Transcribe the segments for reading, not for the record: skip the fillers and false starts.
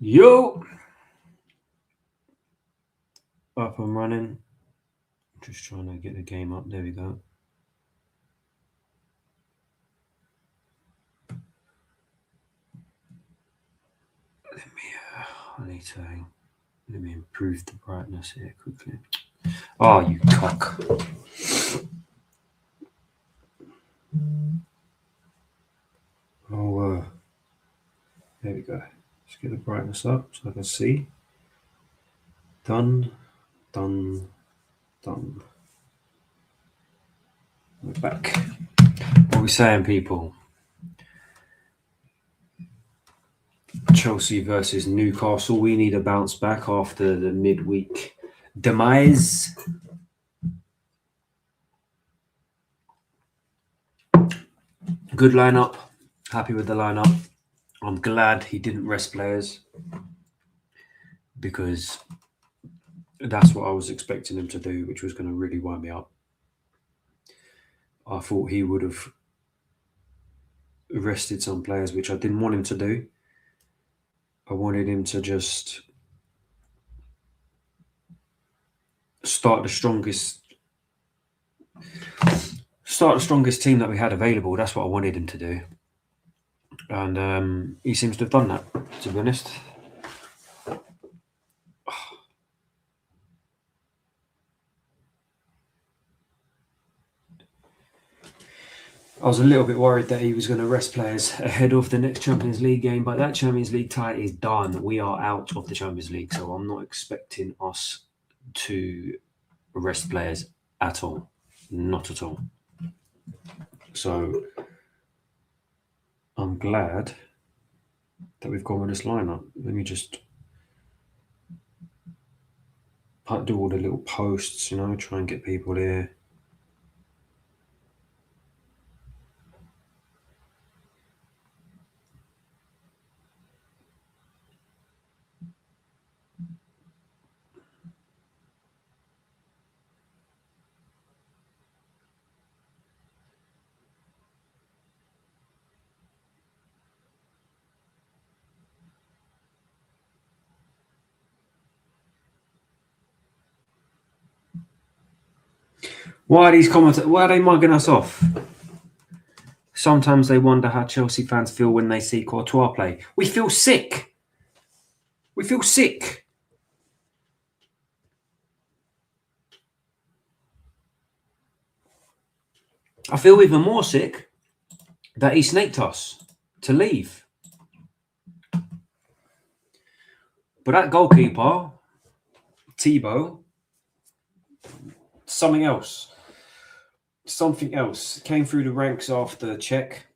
Yo! Up and running. Just trying to get the game up. There we go. Let me improve the brightness here quickly. Oh, you cock. Oh, there we go. Let's get the brightness up so I can see. Done. We're back. What are we saying, people? Chelsea versus Newcastle. We need a bounce back after the midweek demise. Good lineup. Happy with the lineup. I'm glad he didn't rest players because that's what I was expecting him to do, which was going to really wind me up. I thought he would have rested some players, which I didn't want him to do. I wanted him to just start the strongest team that we had available. That's what I wanted him to do. And he seems to have done that, to be honest. I was a little bit worried that he was going to rest players ahead of the next Champions League game, but that Champions League tie is done. We are out of the Champions League, so I'm not expecting us to rest players at all. Not at all. So I'm glad that we've gone with this lineup. Let me just do all the little posts, try and get people here. Why are these comments? Why are they mugging us off? Sometimes they wonder how Chelsea fans feel when they see Courtois play. We feel sick. We feel sick. I feel even more sick that he snaked us to leave. But that goalkeeper, Thibaut, something else. Came through the ranks after Czech.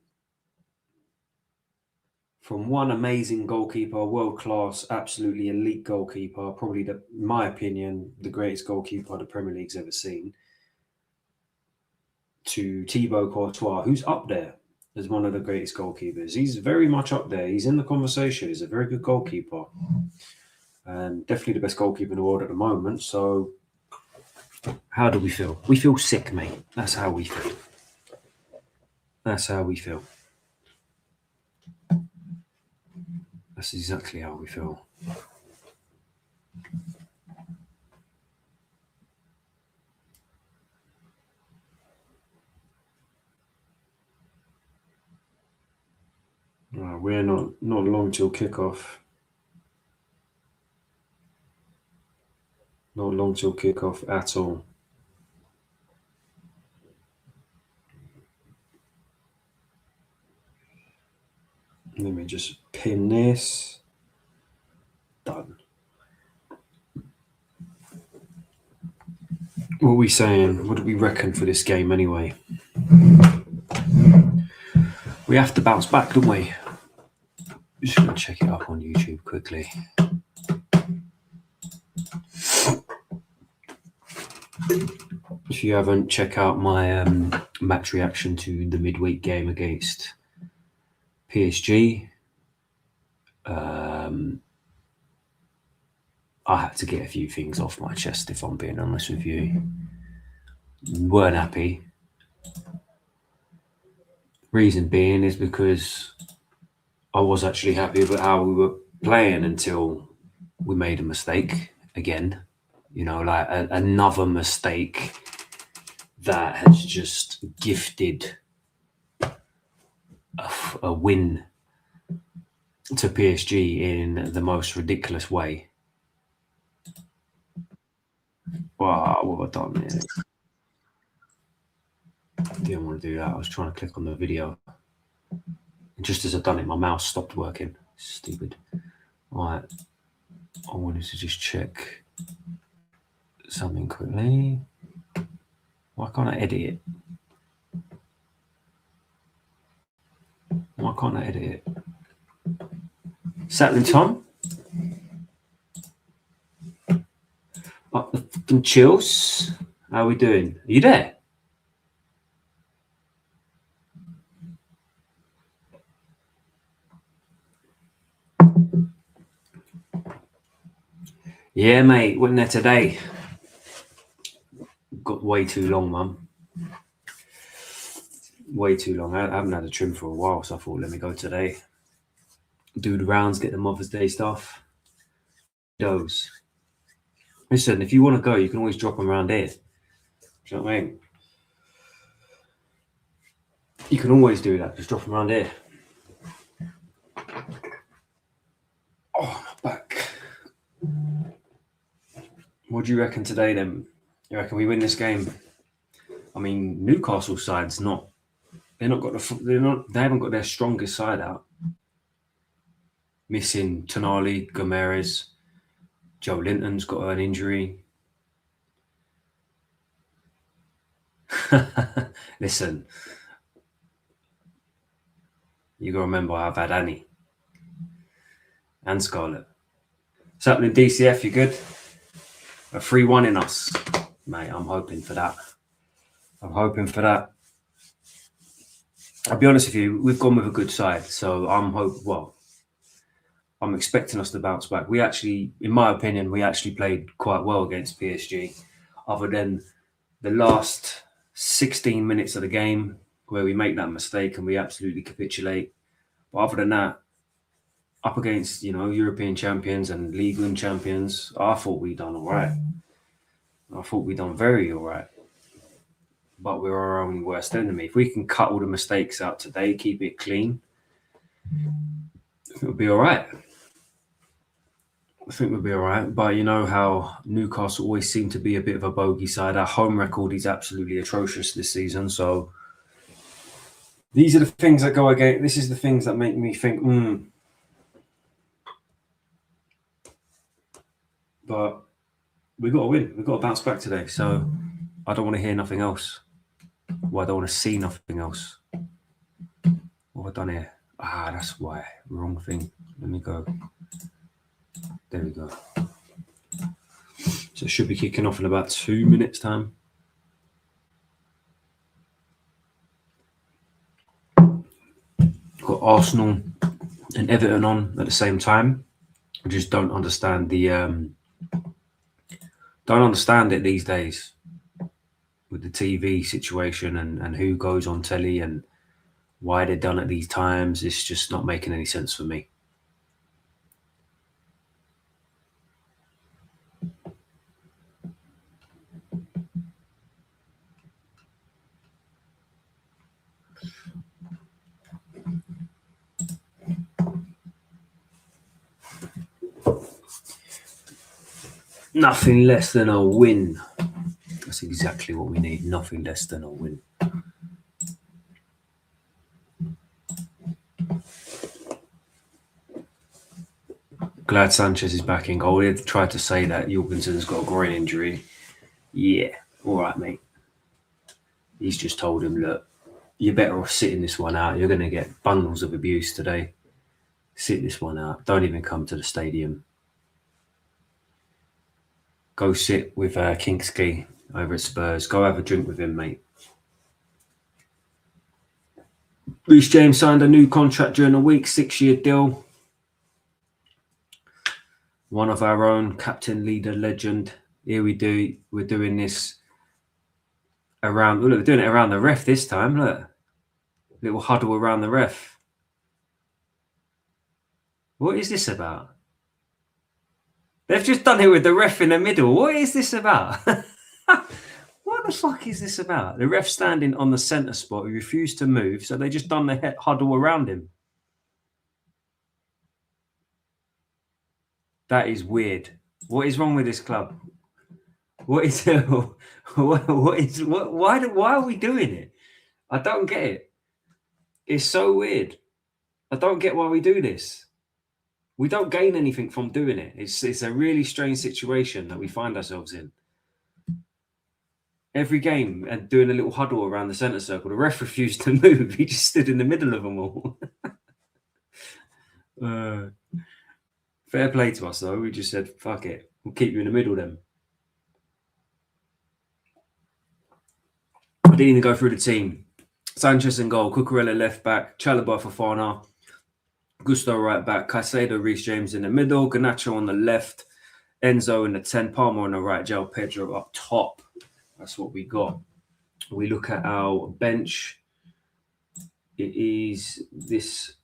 From one amazing goalkeeper, world-class, absolutely elite goalkeeper, probably, in my opinion, the greatest goalkeeper the Premier League's ever seen, to Thibaut Courtois, who's up there as one of the greatest goalkeepers. He's very much up there. He's in the conversation. He's a very good goalkeeper. And definitely the best goalkeeper in the world at the moment. So how do we feel? We feel sick, mate. That's how we feel. That's how we feel. That's exactly how we feel. We're not long till kickoff. Not long till kickoff at all. Let me just pin this. Done. What are we saying? What do we reckon for this game anyway? We have to bounce back, don't we? Just going to check it up on YouTube quickly. If you haven't, check out my match reaction to the midweek game against PSG. I had to get a few things off my chest, if I'm being honest with you. Weren't happy. Reason being is because I was actually happy with how we were playing until we made a mistake again. You know, like another mistake that has just gifted a win to PSG in the most ridiculous way. Wow, what have I done here? I didn't want to do that. I was trying to click on the video. And just as I've done it, my mouse stopped working. Stupid. All right. I wanted to just check something quickly. Why can't I edit it? Why can't I edit it? Satlin Tom? Up the fucking chills. How are we doing? Are you there? Yeah, mate. Went there today. Got way too long, mum. Way too long. I haven't had a trim for a while, so I thought, let me go today. Do the rounds, get the Mother's Day stuff. Those. Listen, if you want to go, you can always drop them around here. Do you know what I mean? You can always do that. Just drop them around here. Oh, my back. What do you reckon today, then? You reckon we win this game? I mean, Newcastle side's not. They haven't got their strongest side out. Missing Tonali, Gomeres, Joe Linton's got an injury. Listen, you got to remember I've had Annie and Scarlett. What's happening, DCF? You good? A 3-1 in us, mate. I'm hoping for that. I'll be honest with you, we've gone with a good side, so I'm expecting us to bounce back. We actually, in my opinion, played quite well against PSG, other than the last 16 minutes of the game where we make that mistake and we absolutely capitulate. But other than that, up against, European champions and League One champions, I thought we done all right. I thought we done very all right. But we're our own worst enemy. If we can cut all the mistakes out today, keep it clean, it'll be all right. I think we'll be all right. But you know how Newcastle always seem to be a bit of a bogey side. Our home record is absolutely atrocious this season. So these are the things that go against. This is the things that make me think, But we got to win. We've got to bounce back today. So I don't want to hear nothing else. Well, I don't want to see nothing else. What have I done here? That's why. Wrong thing. Let me go. There we go. So it should be kicking off in about 2 minutes' time. Got Arsenal and Everton on at the same time. I just don't understand it these days with the TV situation and who goes on telly and why they're done at these times. It's just not making any sense for me. Nothing less than a win. That's exactly what we need. Nothing less than a win. Glad Sanchez is back in goal. We had tried to say that Jorgensen's got a groin injury. Yeah, all right, mate. He's just told him, look, you're better off sitting this one out. You're going to get bundles of abuse today. Sit this one out. Don't even come to the stadium. Go sit with Kingsley over at Spurs. Go have a drink with him, mate. Reece James signed a new contract during the week, 6-year deal. One of our own, captain, leader, legend. Here we're doing this around. Look, we're doing it around the ref this time. Look, little huddle around the ref. What is this about? They've just done it with the ref in the middle. What is this about? What the fuck is this about? The ref standing on the centre spot. He refused to move, so they just done the huddle around him. That is weird. What is wrong with this club? What is why are we doing it? I don't get it. It's so weird. I don't get why we do this. We don't gain anything from doing it. It's a really strange situation that we find ourselves in. Every game and doing a little huddle around the centre circle. The ref refused to move. He just stood in the middle of them all. Fair play to us, though. We just said, fuck it. We'll keep you in the middle then. I didn't even go through the team. Sanchez in goal. Cucurella left back. Chalobah Fofana. Gusto right back. Caicedo, Reece James in the middle. Garnacho on the left. Enzo in the 10. Palmer on the right. João Pedro up top. That's what we got. We look at our bench. It is this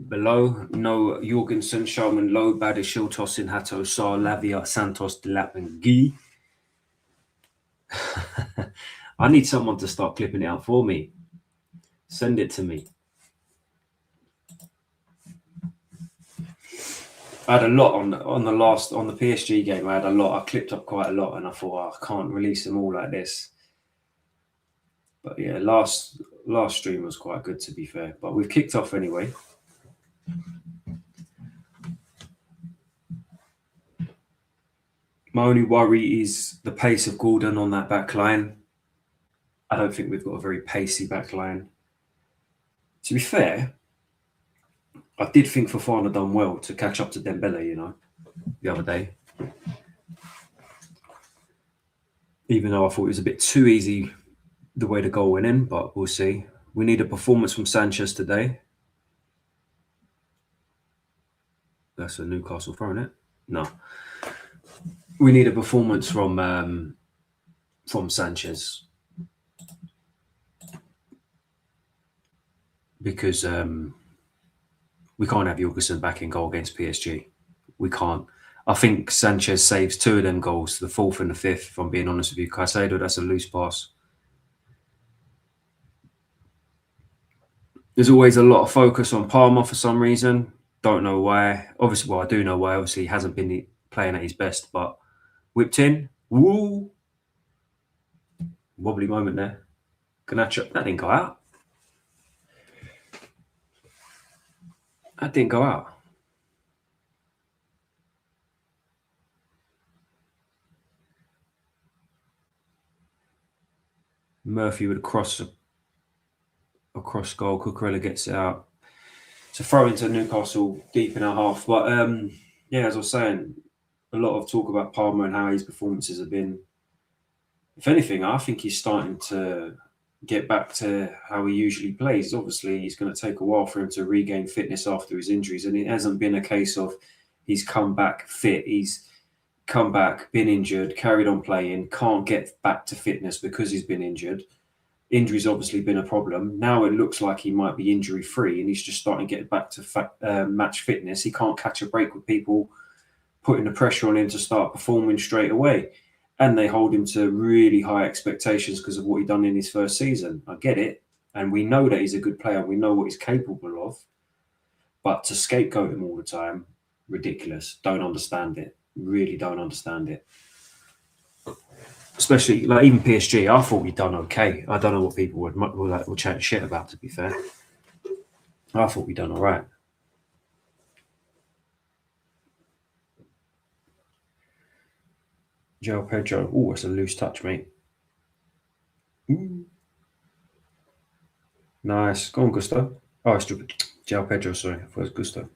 below. No Jorgensen, Sharman, Low, Badiashile, Tosin, Hato, Sarr, Lavia, Santos, Delap, and Guy. I need someone to start clipping it out for me. Send it to me. I had a lot on the PSG game. I had a lot. I clipped up quite a lot, and I thought, I can't release them all like this. But yeah, last stream was quite good, to be fair. But we've kicked off anyway. My only worry is the pace of Gordon on that back line. I don't think we've got a very pacey back line. To be fair, I did think Fofana done well to catch up to Dembele, the other day. Even though I thought it was a bit too easy the way the goal went in, but we'll see. We need a performance from Sanchez today. That's a Newcastle throw, isn't it? No. We need a performance from Sanchez. Because we can't have Jorgensen back in goal against PSG. We can't. I think Sanchez saves 2 of them goals, the 4th and the 5th, if I'm being honest with you. Caicedo, that's a loose pass. There's always a lot of focus on Palmer for some reason. Don't know why. Obviously, well, I do know why. Obviously, he hasn't been playing at his best, but whipped in. Woo! Wobbly moment there. Garnacho, that didn't go out. That didn't go out. Murphy would cross across goal. Cucurella gets it out. It's a throw into Newcastle deep in our half. But yeah, as I was saying, a lot of talk about Palmer and how his performances have been. If anything, I think he's starting to get back to how he usually plays. Obviously, it's going to take a while for him to regain fitness after his injuries. And it hasn't been a case of he's come back fit. He's come back, been injured, carried on playing, can't get back to fitness because he's been injured. Injury's obviously been a problem. Now it looks like he might be injury-free and he's just starting to get back to match fitness. He can't catch a break with people putting the pressure on him to start performing straight away. And they hold him to really high expectations because of what he done in his first season. I get it. And we know that he's a good player. We know what he's capable of. But to scapegoat him all the time, ridiculous. Don't understand it. Really don't understand it. Especially, like, even PSG, I thought we'd done okay. I don't know what people would chat shit about, to be fair. I thought we'd done all right. João Pedro. Oh, it's a loose touch, mate. Ooh. Nice. Go on, Gusto. Oh, it's stupid. João Pedro, sorry. I thought it was Gusto.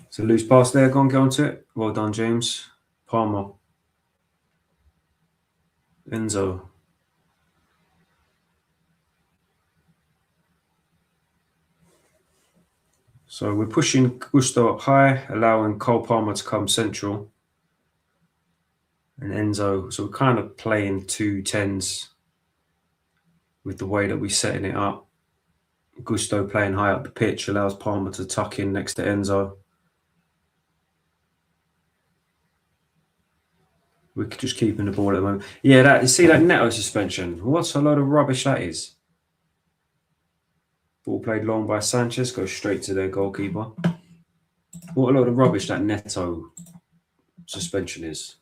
It's a loose pass there. Go on to it. Well done, James. Palmer. Enzo. So we're pushing Gusto up high, allowing Cole Palmer to come central. And Enzo, so we're kind of playing 2 10s with the way that we're setting it up. Gusto playing high up the pitch allows Palmer to tuck in next to Enzo. We're just keeping the ball at the moment. Yeah, that you see that Neto suspension. What a load of rubbish that is. Ball played long by Sanchez, goes straight to their goalkeeper. What a load of rubbish that Neto suspension is.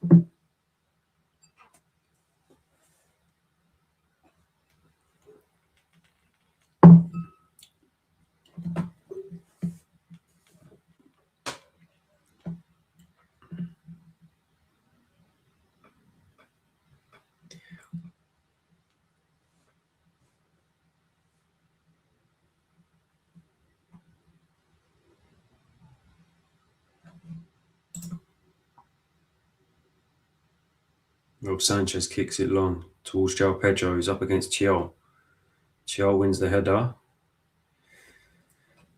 Rob Sanchez kicks it long towards João Pedro, who's up against CHELS. CHELS wins the header.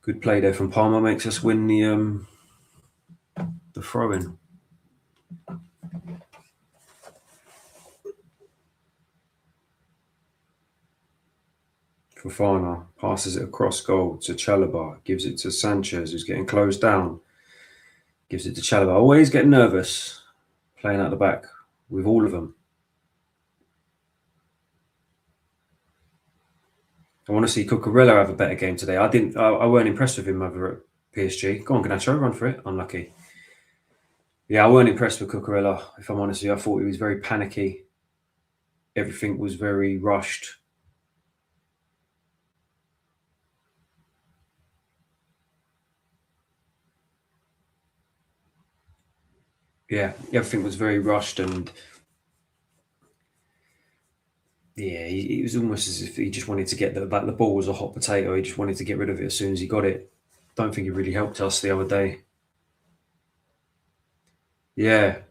Good play there from Palmer, makes us win the throw-in. Fofana passes it across goal to Chalobah, gives it to Sanchez, who's getting closed down. Gives it to Chalobah. Always get nervous playing out the back with all of them. I want to see Cucurella have a better game today. I weren't impressed with him over at PSG. Go on, Garnacho, run for it. Unlucky. Yeah, I weren't impressed with Cucurella, if I'm honest with you. I thought he was very panicky. Everything was very rushed. Yeah, everything was very rushed, and yeah, it was almost as if he just wanted to get the ball was a hot potato. He just wanted to get rid of it as soon as he got it. Don't think it really helped us the other day. Yeah,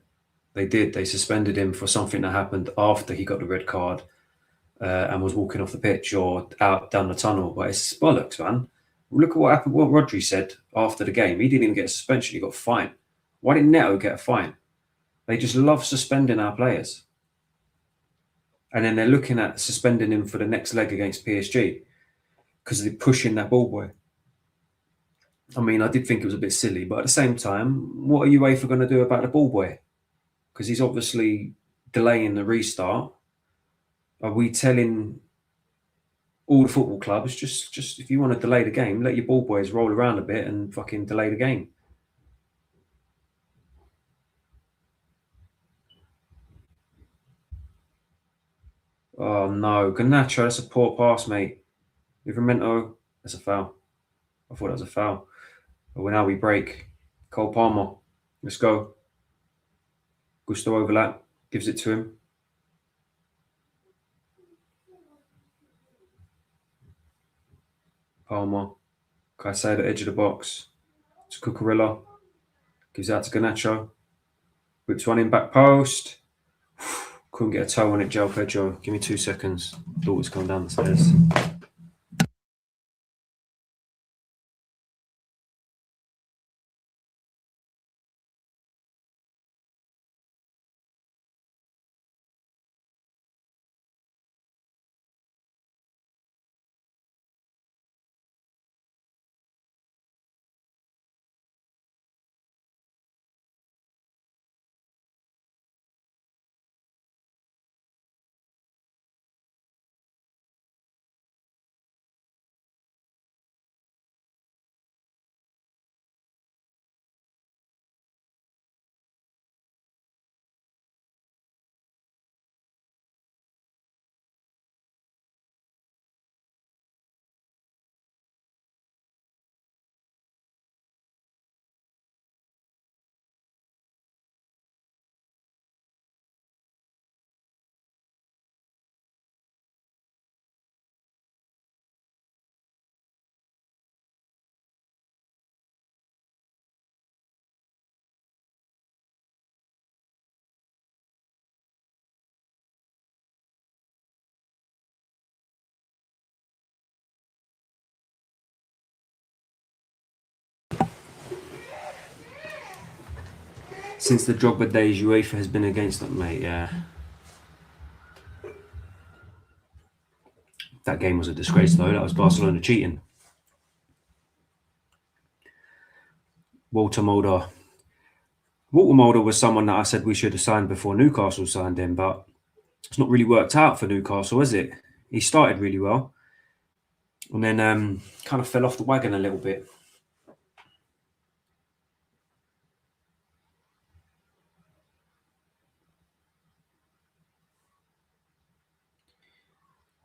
they did. They suspended him for something that happened after he got the red card and was walking off the pitch or out down the tunnel. But it's bollocks, man. Look at what happened. What Rodri said after the game. He didn't even get a suspension. He got fined. Why didn't Neto get a fine? They just love suspending our players. And then they're looking at suspending him for the next leg against PSG because they're pushing that ball boy. I mean, I did think it was a bit silly, but at the same time, what are UEFA going to do about the ball boy? Because he's obviously delaying the restart. Are we telling all the football clubs just if you want to delay the game, let your ball boys roll around a bit and fucking delay the game? Oh no, Garnacho, that's a poor pass, mate. Livramento, that's a foul. I thought that was a foul. But now we break. Cole Palmer, let's go. Gusto overlap, gives it to him. Palmer, Caicedo, edge of the box. To Cucurella, gives out to Garnacho. Whips one in back post. Couldn't get a toe on it, João Pedro. Give me 2 seconds. Daughter's coming down the stairs. Since the Drogba days, UEFA has been against that, mate. Yeah. That game was a disgrace, though. That was Barcelona cheating. Walter Mulder. Walter Mulder was someone that I said we should have signed before Newcastle signed him, but it's not really worked out for Newcastle, has it? He started really well, and then kind of fell off the wagon a little bit.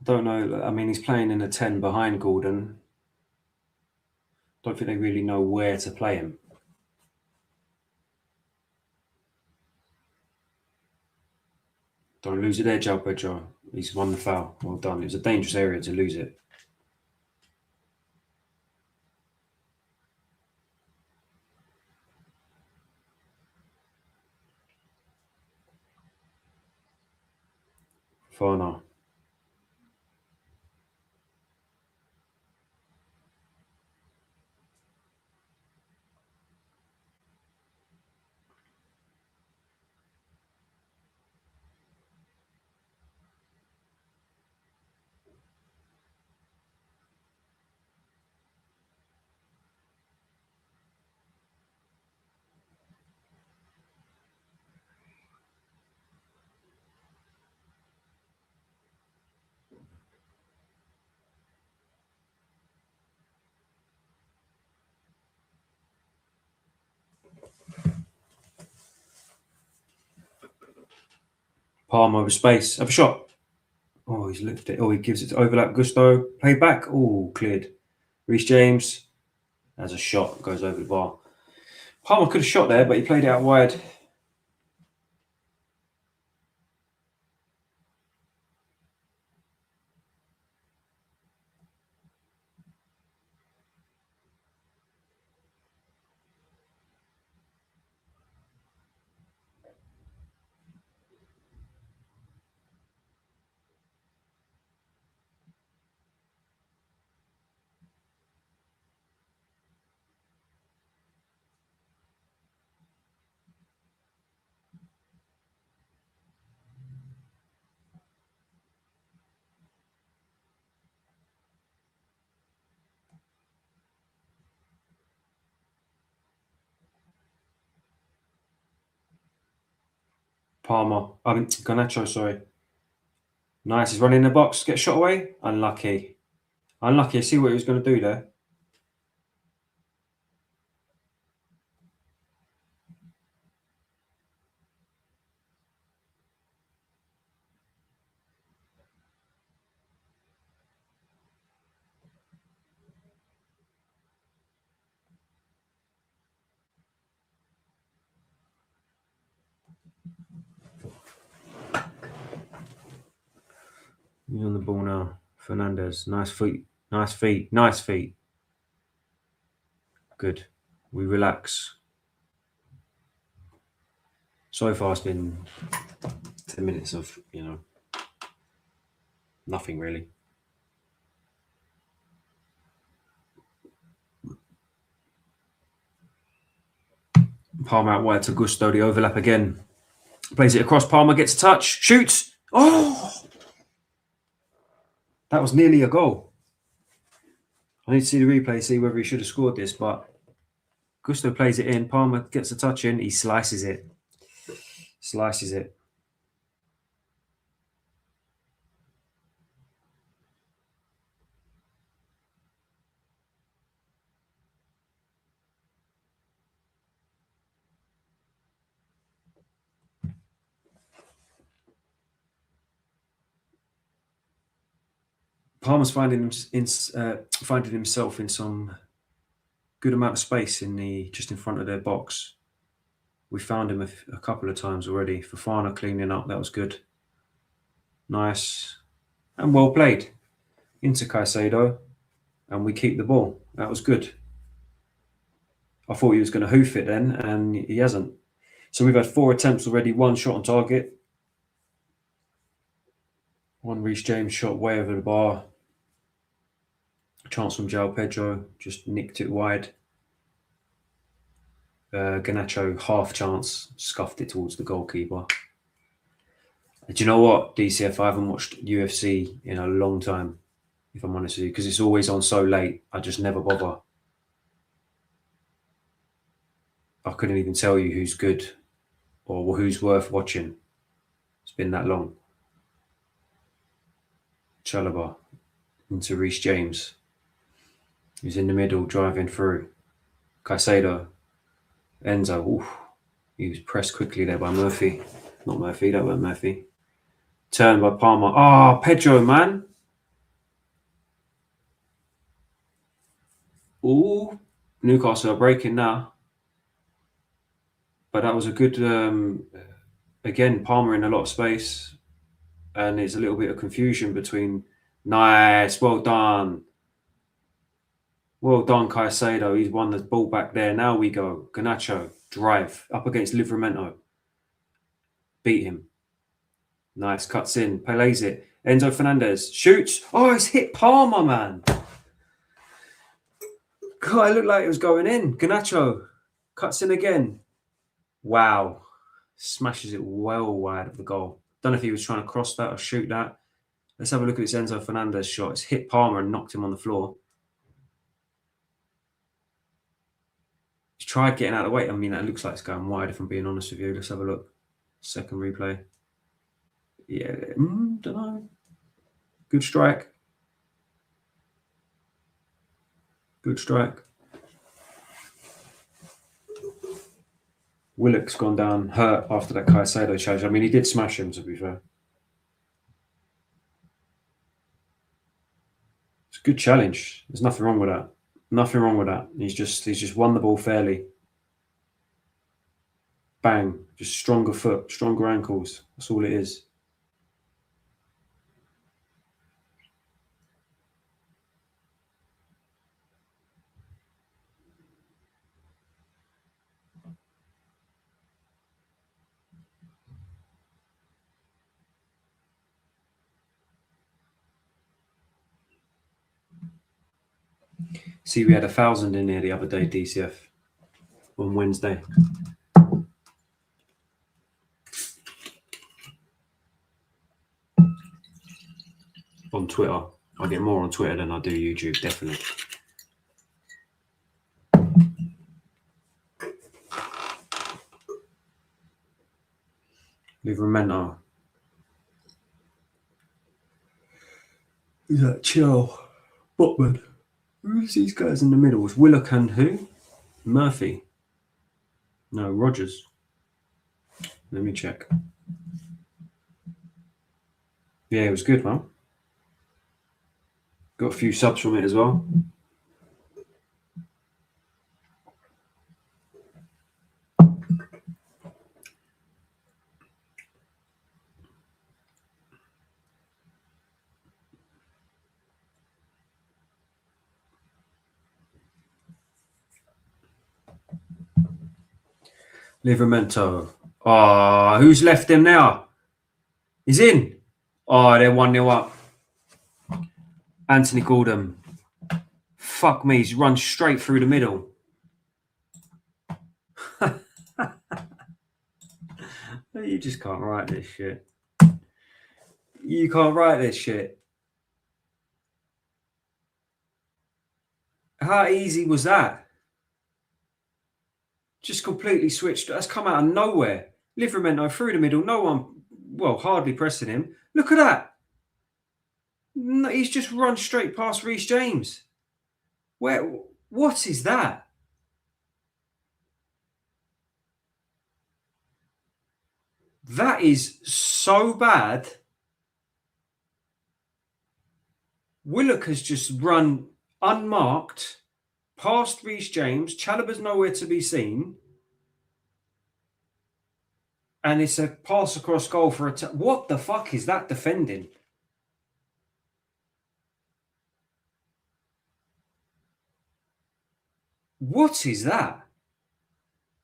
I don't know. I mean, he's playing in a 10 behind Gordon. Don't think they really know where to play him. Don't lose it there, João Pedro. He's won the foul. Well done. It was a dangerous area to lose it. Fana. Palm over space. Have a shot. Oh, he's looked it. Oh, he gives it to overlap. Gusto. Play back. Oh, cleared. Reece James has a shot. Goes over the bar. Palmer could have shot there, but he played it out wide. Garnacho, sorry. Nice, he's running in the box. Get shot away. Unlucky. Unlucky. I see what he was going to do there. He's on the ball now. Fernandez. Nice feet. Nice feet. Nice feet. Good. We relax. So far, it's been 10 minutes of, nothing really. Palmer out wide to Gusto. The overlap again. Plays it across. Palmer gets a touch. Shoots. Oh! That was nearly a goal. I need to see the replay, see whether he should have scored this, but Gusto plays it in. Palmer gets a touch in. He slices it. Slices it. Palmer's finding himself in some good amount of space just in front of their box. We found him a couple of times already. Fofana cleaning up, that was good. Nice and well played into Caicedo, and we keep the ball. That was good. I thought he was going to hoof it then, and he hasn't. So we've had 4 attempts already, 1 shot on target. 1 Reece James shot way over the bar. Chance from João Pedro, just nicked it wide. Garnacho, half chance, scuffed it towards the goalkeeper. Do you know what, DCF? I haven't watched UFC in a long time, if I'm honest with you, because it's always on so late. I just never bother. I couldn't even tell you who's good or who's worth watching. It's been that long. Chalobah into Reece James, who's in the middle, driving through. Caicedo, Enzo. Oof. He was pressed quickly there by Murphy. Not Murphy, that weren't Murphy. Turned by Palmer. Ah, Pedro, man. Ooh, Newcastle are breaking now. But that was a good, again, Palmer in a lot of space. And there's a little bit of confusion between. Nice, well done. Well done, Caicedo. He's won the ball back there. Now we go. Garnacho, drive, up against Livramento. Beat him. Nice, cuts in, plays it. Enzo Fernandez shoots. Oh, it's hit Palmer, man. God, it looked like it was going in. Garnacho cuts in again. Wow. Smashes it well wide of the goal. Don't know if he was trying to cross that or shoot that. Let's have a look at this Enzo Fernandez shot. It's hit Palmer and knocked him on the floor. He's tried getting out of the way. I mean, that looks like it's going wide, if I'm being honest with you. Let's have a look. Second replay. Yeah, don't know. Good strike. Good strike. Willock's gone down hurt after that Caicedo challenge. I mean, he did smash him, to be fair. It's a good challenge. There's nothing wrong with that. Nothing wrong with that. He's just won the ball fairly. Bang. Just stronger foot, stronger ankles. That's all it is. See, we had 1,000 in here the other day, DCF, on Wednesday. On Twitter. I get more on Twitter than I do YouTube, definitely. Livramento. Who's that? Chill. Botman. Who's these guys in the middle? It's Willock and who? Murphy. No, Rogers. Let me check. Yeah, it was good, man. Got a few subs from it as well. Livramento. Oh, who's left him now? He's in. Oh, they're 1-0 up. Anthony Gordon. Fuck me, he's run straight through the middle. You just can't write this shit. You can't write this shit. How easy was that? Just completely switched. That's come out of nowhere. Livramento through the middle. No one, well, hardly pressing him. Look at that. No, he's just run straight past Reece James. What is that? That is so bad. Willock has just run unmarked past Reece James. Chalobah's nowhere to be seen. And it's a pass across goal for a... What the fuck is that defending? What is that?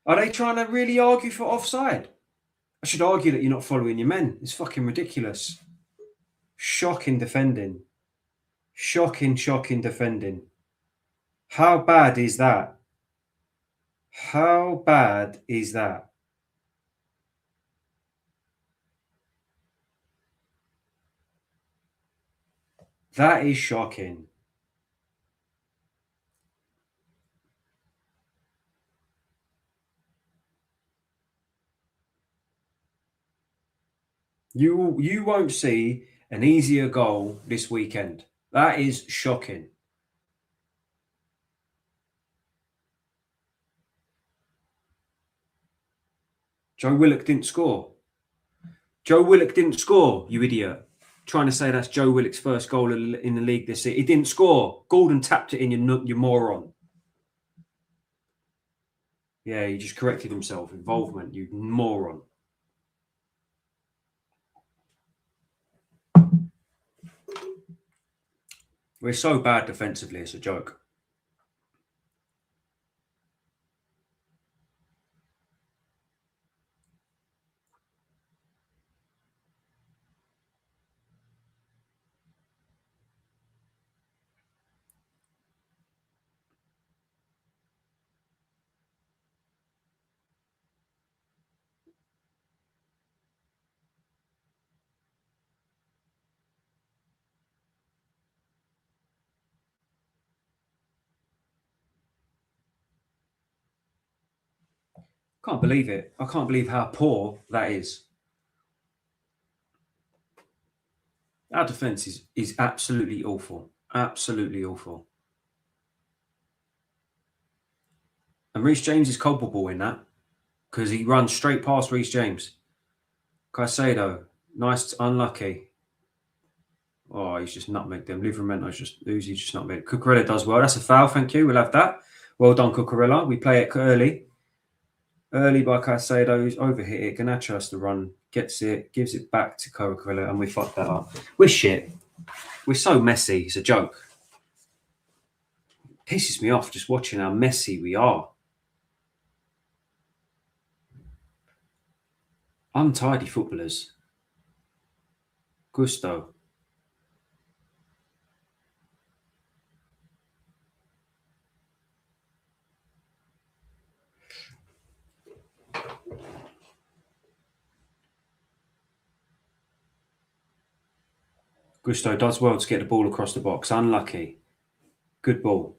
Are they trying to really argue for offside? I should argue that you're not following your men. It's fucking ridiculous. Shocking defending. Shocking defending. How bad is that? How bad is that? That is shocking. You won't see an easier goal this weekend. That is shocking. Joe Willock didn't score. Joe Willock didn't score, you idiot. Trying to say that's Joe Willock's first goal in the league this season. He didn't score. Gordon tapped it in, you moron. Yeah, he just corrected himself. Involvement, you moron. We're so bad defensively, it's a joke. Can't believe it. I can't believe how poor that is. Our defence is absolutely awful. Absolutely awful. And Reece James is culpable in that because he runs straight past Reece James. Caicedo, nice, unlucky. Oh, he's just nutmegged them. Livramento's just Uzi just nutmegged. Cucurella does well. That's a foul. Thank you. We'll have that. Well done, Cucurella. We play it early. Early by Caicedo, who's overhit it. Garnacho has to run, gets it, gives it back to Cucurella, and we fucked that up. We're shit. We're so messy. It's a joke. It pisses me off just watching how messy we are. Untidy footballers. Gusto. Gusto does well to get the ball across the box. Unlucky. Good ball.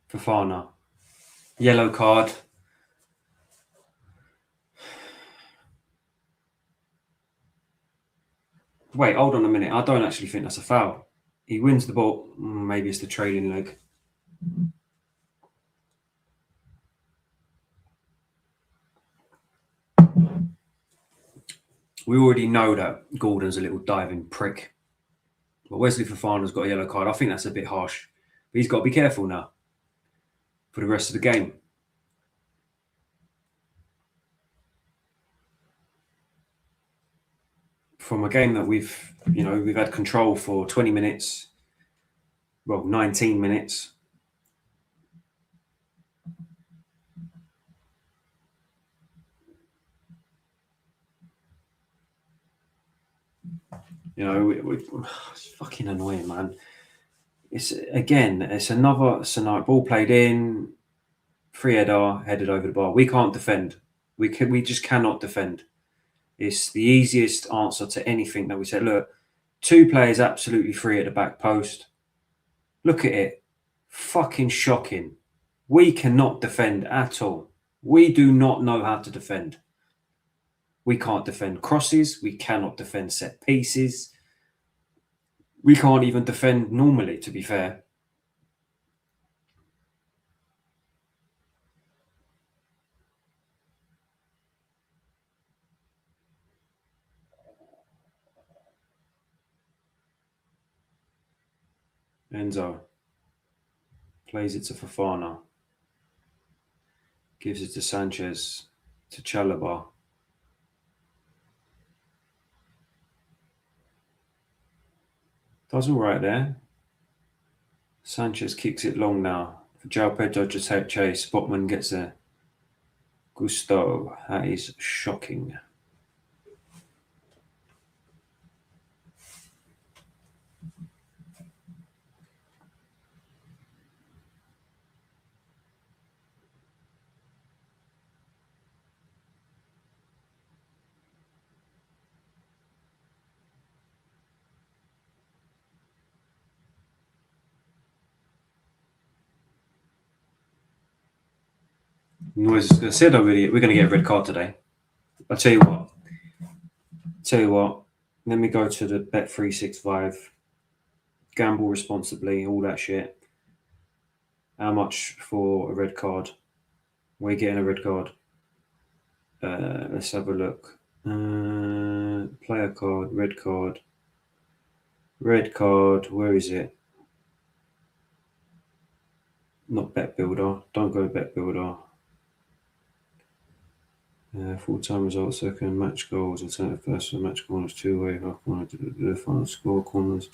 Fofana. Yellow card. Wait, hold on a minute. I don't actually think that's a foul. He wins the ball. Maybe it's the trailing leg. We already know that Gordon's a little diving prick. But Wesley Fofana's got a yellow card. I think that's a bit harsh. But he's got to be careful now for the rest of the game. From a game that we've had control for 20 minutes, well, 19 minutes. It's fucking annoying, man. It's another scenario. Ball played in, free header, headed over the bar. We can't defend. We just cannot defend. It's the easiest answer to anything that we said. Look, two players absolutely free at the back post. Look at it. Fucking shocking. We cannot defend at all. We do not know how to defend. We can't defend crosses. We cannot defend set pieces. We can't even defend normally, to be fair. Enzo plays it to Fofana. Gives it to Sanchez, to Chalobah. Does all right there. Sanchez kicks it long now. For João Pedro to take chase. Botman gets there. Gusto. That is shocking. I said already, we're going to get a red card today. I'll tell you what. Let me go to the Bet365. Gamble responsibly, all that shit. How much for a red card? We're getting a red card. Let's have a look. Player card, red card. Red card, where is it? Not Bet Builder. Don't go Bet Builder. Full-time results, second, match goals, alternative first, match corners, two-way, half corner, the final score, corners.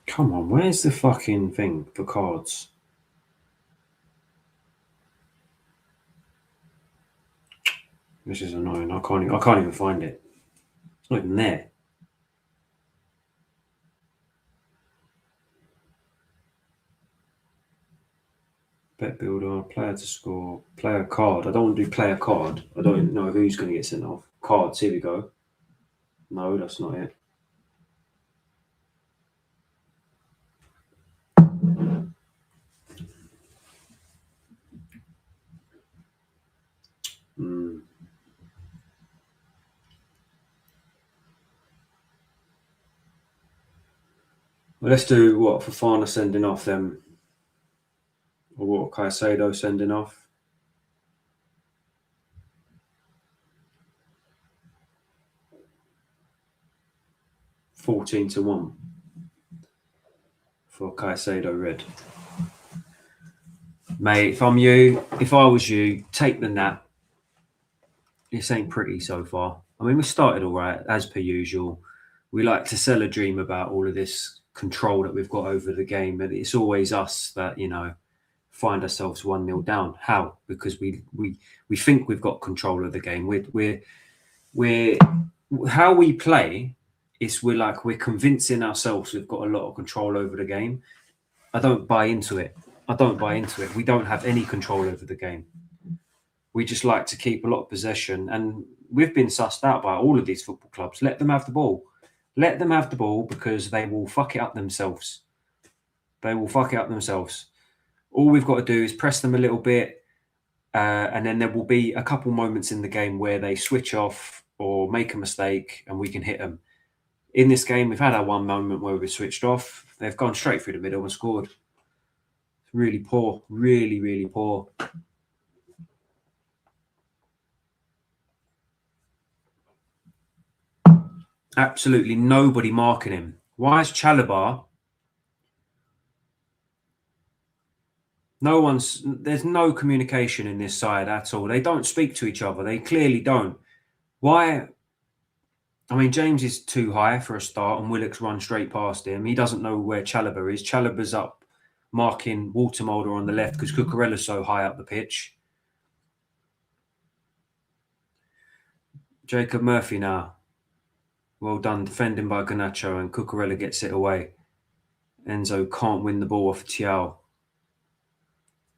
Come on, where's the fucking thing for cards? This is annoying. I can't even find it. It's not even there. Bet builder, player to score, player card. I don't want to do player card. I don't even know who's going to get sent off. Cards, here we go. No, that's not it. Well, let's do what? Fofana sending off them. Or what? Caicedo sending off. $14-1 for Caicedo red. Mate, if I was you, take the nap. This ain't pretty so far. I mean, we started all right, as per usual. We like to sell a dream about all of this control that we've got over the game, and it's always us that, find ourselves 1-0 down. How? Because we think we've got control of the game. We're how we play is we're convincing ourselves we've got a lot of control over the game. I don't buy into it. We don't have any control over the game. We just like to keep a lot of possession, and we've been sussed out by all of these football clubs. Let them have the ball. Let them have the ball, because they will fuck it up themselves. All we've got to do is press them a little bit, and then there will be a couple moments in the game where they switch off or make a mistake, and we can hit them. In this game, we've had our one moment where we switched off. They've gone straight through the middle and scored. Really poor. Really, really poor. Absolutely nobody marking him. Why is Chalobah? There's no communication in this side at all. They don't speak to each other. They clearly don't. Why? I mean, James is too high for a start, and Willock's run straight past him. He doesn't know where Chalobah is. Chalobah's up marking Watermolder on the left because Cucurella's so high up the pitch. Jacob Murphy now. Well done, defending by Garnacho, and Cucurella gets it away. Enzo can't win the ball off Thiaw.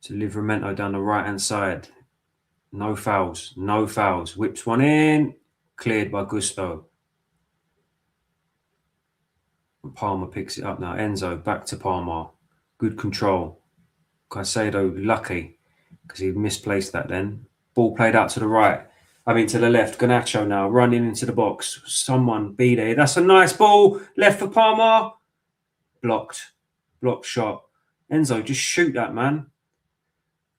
To Livramento down the right-hand side. No fouls. Whips one in. Cleared by Gusto. And Palmer picks it up now. Enzo back to Palmer. Good control. Caicedo lucky because he misplaced that then. Ball played out to the right. To the left. Garnacho now running into the box. Someone be there. That's a nice ball. Left for Palmer. Blocked shot. Enzo, just shoot that, man.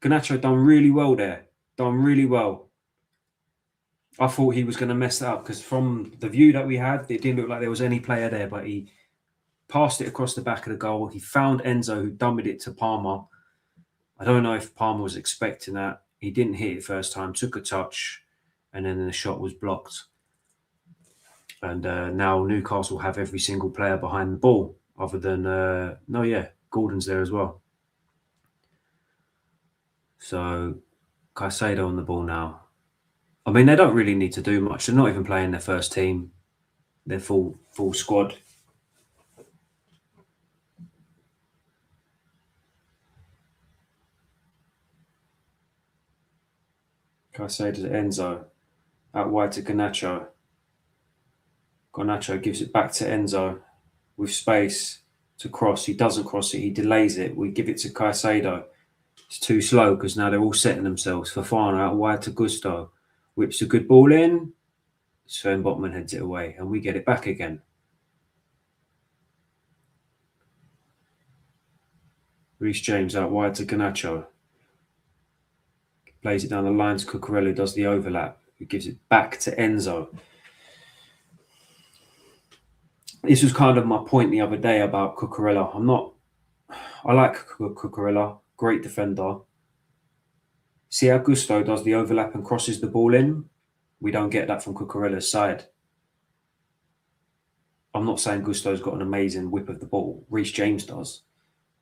Garnacho done really well there. Done really well. I thought he was going to mess that up because from the view that we had, it didn't look like there was any player there, but he passed it across the back of the goal. He found Enzo, who dummied it to Palmer. I don't know if Palmer was expecting that. He didn't hit it first time, took a touch, and then the shot was blocked. And now Newcastle have every single player behind the ball, other than Gordon's there as well. So Caicedo on the ball now. I mean, they don't really need to do much. They're not even playing their first team. They're full squad. Caicedo to Enzo. Out wide to Garnacho. Garnacho gives it back to Enzo with space to cross. He doesn't cross it. He delays it. We give it to Caicedo. It's too slow because now they're all setting themselves. Fofana out wide to Gusto. Whips a good ball in. Sven Botman heads it away and we get it back again. Reece James out wide to Garnacho. Plays it down the line to Cucurella, does the overlap. He gives it back to Enzo. This was kind of my point the other day about Cucurella. I like Cucurella, great defender. See how Gusto does the overlap and crosses the ball in? We don't get that from Cucurella's side. I'm not saying Gusto's got an amazing whip of the ball. Reece James does.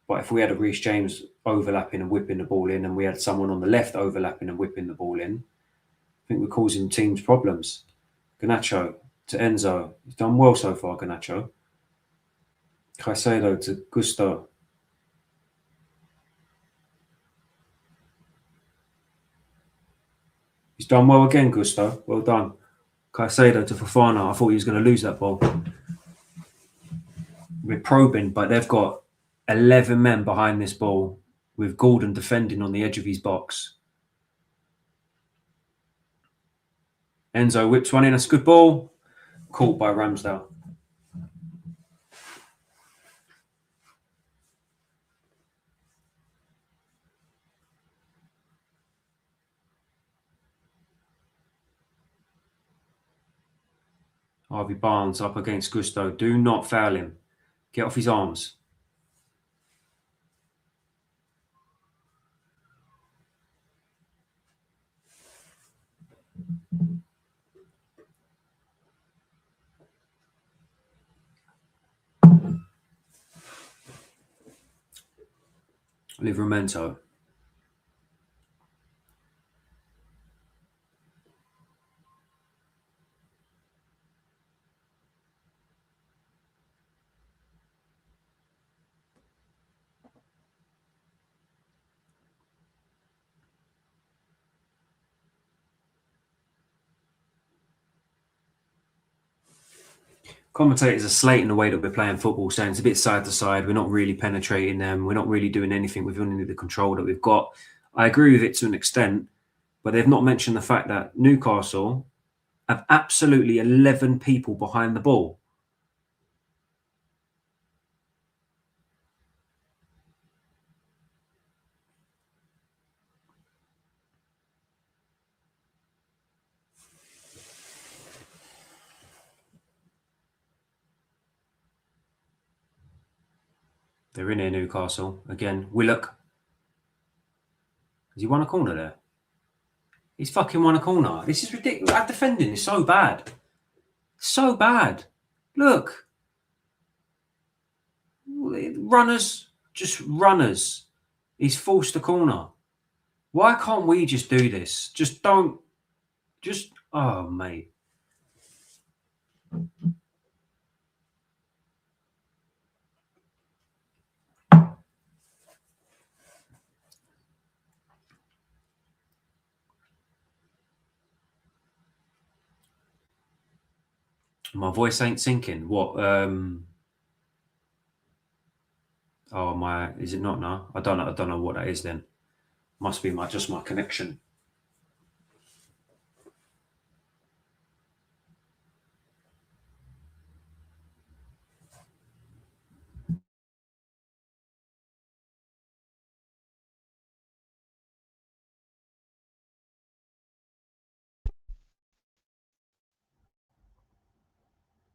But if we had a Reece James overlapping and whipping the ball in, and we had someone on the left overlapping and whipping the ball in, I think we're causing teams problems. Garnacho to Enzo. He's done well so far, Garnacho. Caicedo to Gusto. He's done well again, Gusto. Well done. Caicedo to Fofana. I thought he was going to lose that ball. We're probing, but they've got 11 men behind this ball with Gordon defending on the edge of his box. Enzo whips one in. That's a good ball. Caught by Ramsdale. Harvey Barnes up against Gusto. Do not foul him. Get off his arms. Livramento. Commentators are slating the way that we're playing football, saying it's a bit side to side. We're not really penetrating them. We're not really doing anything with only the control that we've got. I agree with it to an extent, but they've not mentioned the fact that Newcastle have absolutely 11 people behind the ball. They're in here, Newcastle. Again, Willock. Has he won a corner there? He's fucking won a corner. This is ridiculous. Our defending is so bad. So bad. Look. Runners. Just runners. He's forced a corner. Why can't we just do this? Just don't. Just. Oh, mate. My voice ain't sinking. What? Oh, my. Is it not now? I don't know what that is then. Must be just my connection.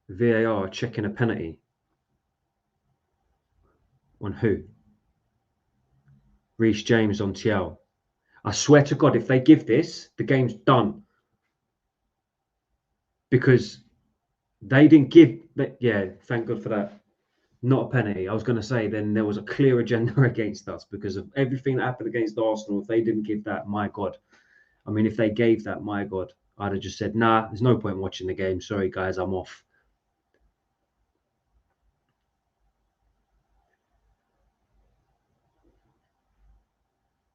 VAR checking a penalty. On who? Reece James on CHELS. I swear to God, if they give this, the game's done. Because they didn't give... Yeah, thank God for that. Not a penalty. I was going to say, then there was a clear agenda against us because of everything that happened against Arsenal. If they didn't give that, my God. I mean, if they gave that, my God, I'd have just said, nah, there's no point watching the game. Sorry, guys, I'm off.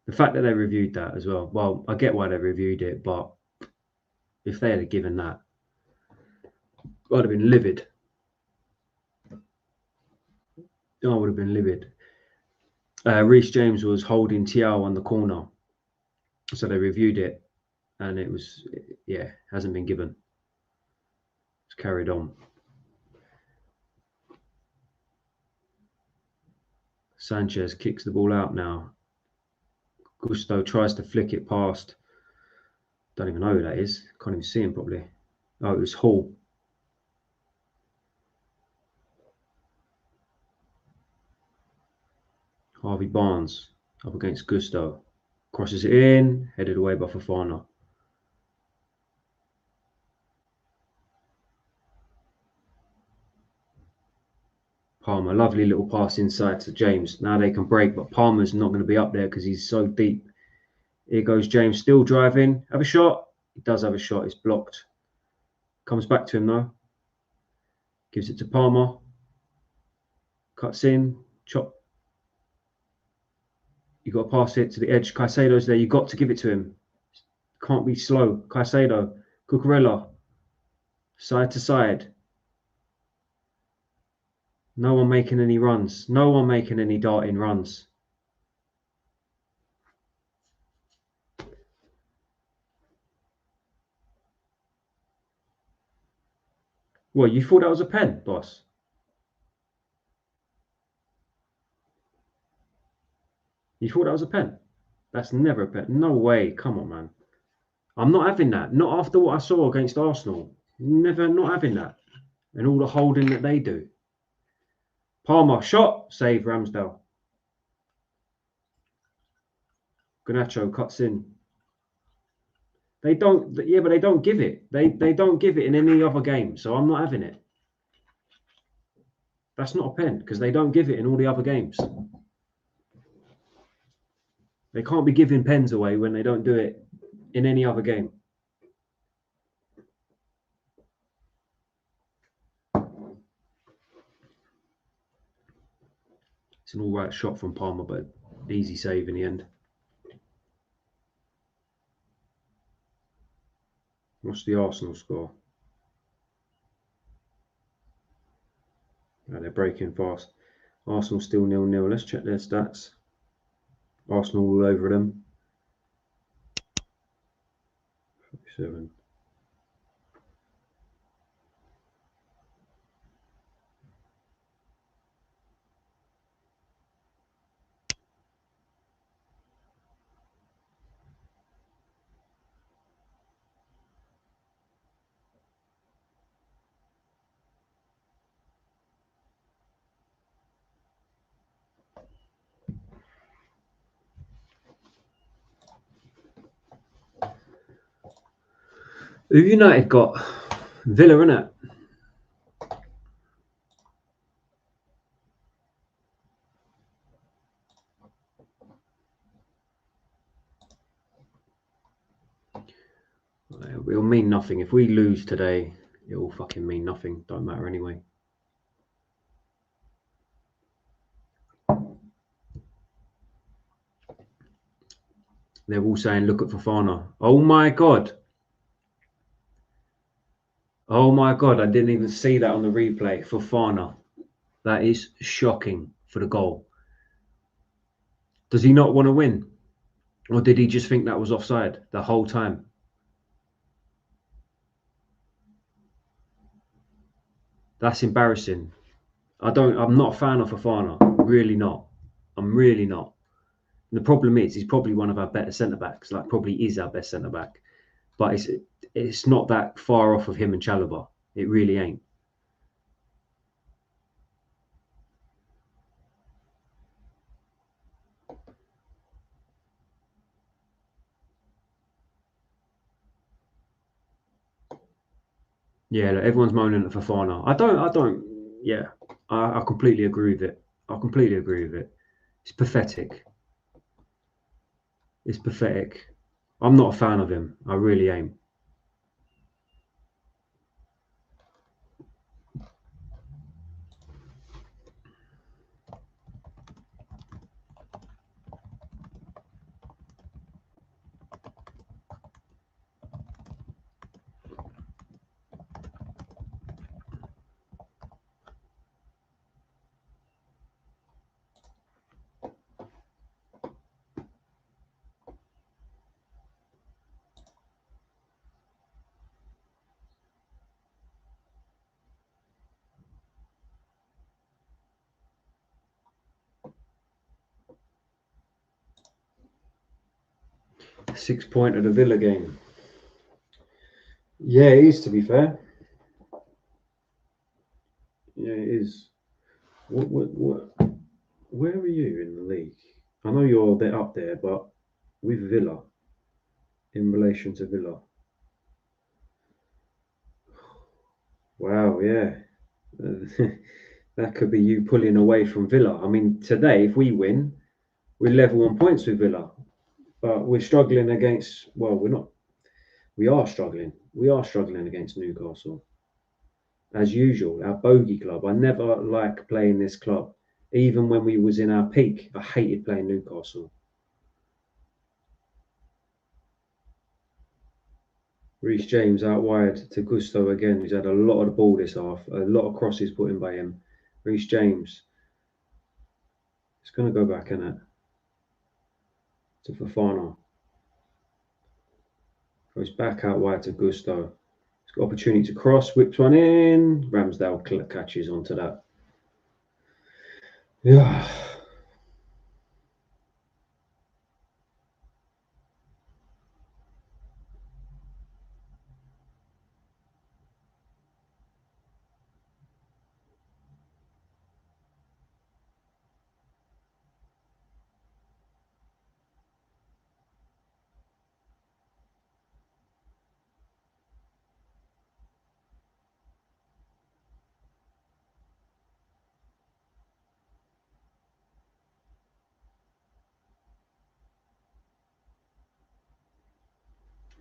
The fact that they reviewed that as well. Well, I get why they reviewed it, but if they had given that, I'd have been livid. I would have been livid. Reece James was holding Thiaw on the corner. So they reviewed it and it was, yeah, hasn't been given. It's carried on. Sanchez kicks the ball out now. Gusto tries to flick it past. Don't even know who that is. Can't even see him properly. Oh, it was Hall. Harvey Barnes up against Gusto. Crosses it in, headed away by Fofana. Palmer, lovely little pass inside to James. Now they can break, but Palmer's not going to be up there because he's so deep. Here goes James, still driving. Have a shot. He does have a shot. It's blocked. Comes back to him though. Gives it to Palmer. Cuts in. Chop. You got to pass it to the edge. Caicedo's there. You got to give it to him. Can't be slow. Caicedo. Cucurella. Side to side. No one making any runs. No one making any darting runs. Well, you thought that was a pen, boss? You thought that was a pen? That's never a pen. No way. Come on, man. I'm not having that. Not after what I saw against Arsenal. Never, not having that. And all the holding that they do. Palmer, shot. Save Ramsdale. Garnacho cuts in. They don't, yeah, but they don't give it. They don't give it in any other game. So I'm not having it. That's not a pen because they don't give it in all the other games. They can't be giving pens away when they don't do it in any other game. It's an all right shot from Palmer, but easy save in the end. What's the Arsenal score? Oh, they're breaking fast. Arsenal still 0-0. Let's check their stats. Arsenal all over them. 47. Who United got? Villa, innit? It'll mean nothing. If we lose today, it will fucking mean nothing. Don't matter anyway. They're all saying, look at Fofana. Oh my God. Oh my God. I didn't even see that on the replay. Fofana. That is shocking for the goal. Does he not want to win? Or did he just think that was offside the whole time? That's embarrassing. I'm not a fan of Fofana. Really not. I'm really not. And the problem is, he's probably one of our better centre-backs. Like, probably is our best centre-back. But it's not that far off of him and Chalobah. It really ain't. Yeah, look, everyone's moaning at Fofana. Yeah, I completely agree with it. I completely agree with it. It's pathetic. It's pathetic. I'm not a fan of him. I really ain't. 6 point of the Villa game. Yeah, it is, to be fair. Yeah, it is. Where are you in the league? I know you're a bit up there, but with Villa, in relation to Villa. Wow, yeah. That could be you pulling away from Villa. I mean, today, if we win, we're level on points with Villa. But we're struggling against, well, we're not. We are struggling. We are struggling against Newcastle. As usual, our bogey club. I never like playing this club. Even when we was in our peak, I hated playing Newcastle. Reece James out wide to Gusto again, who's had a lot of the ball this half. A lot of crosses put in by him. Reece James. It's going to go back, isn't it? To Fofana. Goes back out wide to Gusto. He's got opportunity to cross, whips one in. Ramsdale catches onto that. Yeah.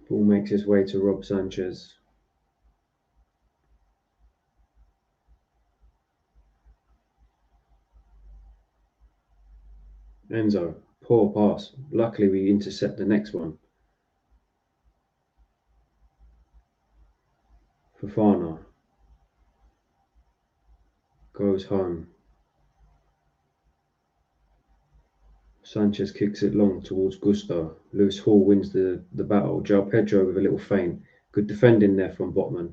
Ball makes his way to Rob Sanchez. Enzo, poor pass. Luckily, we intercept the next one. Fofana goes home. Sanchez kicks it long towards Gusto. Lewis Hall wins the battle. João Pedro with a little feint. Good defending there from Botman.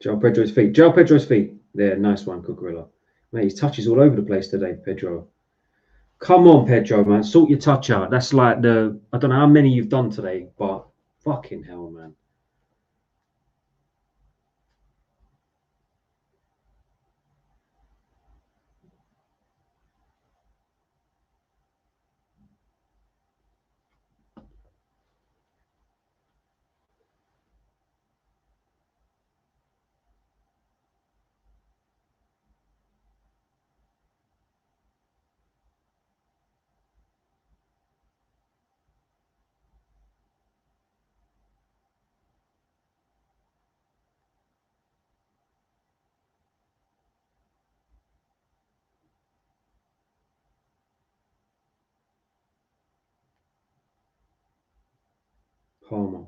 João Pedro's feet. João Pedro's feet. There, nice one, Cucurella. Mate, his touch is all over the place today, Pedro. Come on, Pedro, man. Sort your touch out. That's like I don't know how many you've done today, but fucking hell, man. Palmer.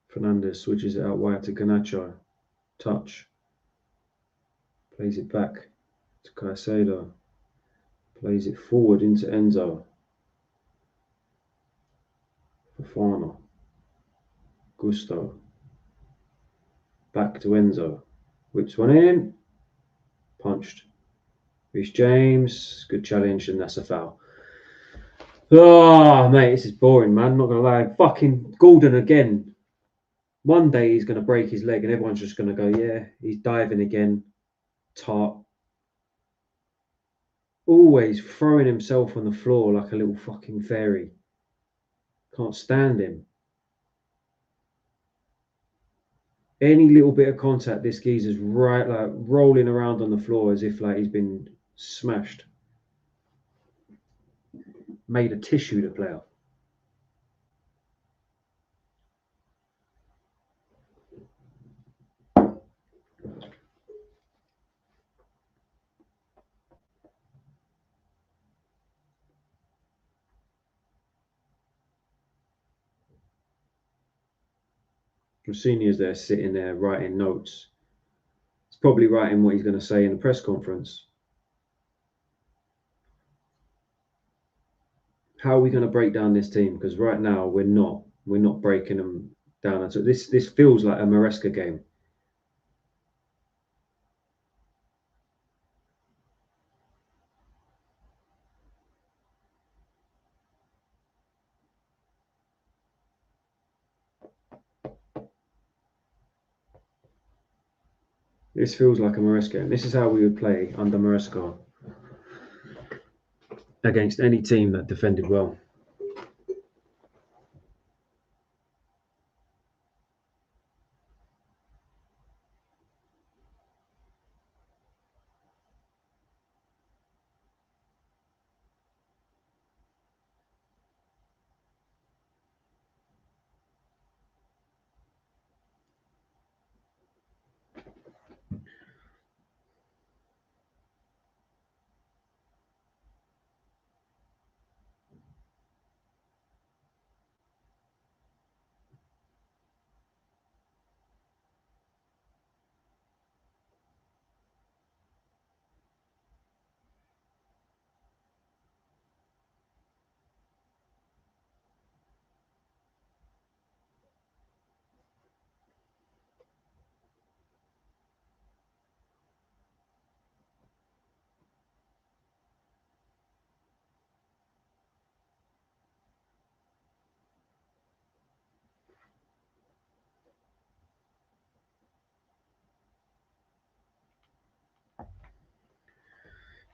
Fernandez switches it out wide to Garnacho. Touch. Plays it back to Caicedo. Plays it forward into Enzo. Fofana. Gusto. Back to Enzo. Whips one in. Punched. Reece James, good challenge, and that's a foul. Oh, mate, this is boring, man. Not gonna lie. Fucking Gordon again. One day he's gonna break his leg, and everyone's just gonna go, "Yeah, he's diving again." Tart. Always throwing himself on the floor like a little fucking fairy. Can't stand him. Any little bit of contact, this geezer's right, like rolling around on the floor as if like he's been smashed. Made of tissue to play off. Senior's there sitting there writing notes. He's probably writing what he's going to say in the press conference. How are we going to break down this team? Because right now we're not. We're not breaking them down. And so this feels like a Maresca game. This feels like a Maresca game. This is how we would play under Maresca against any team that defended well.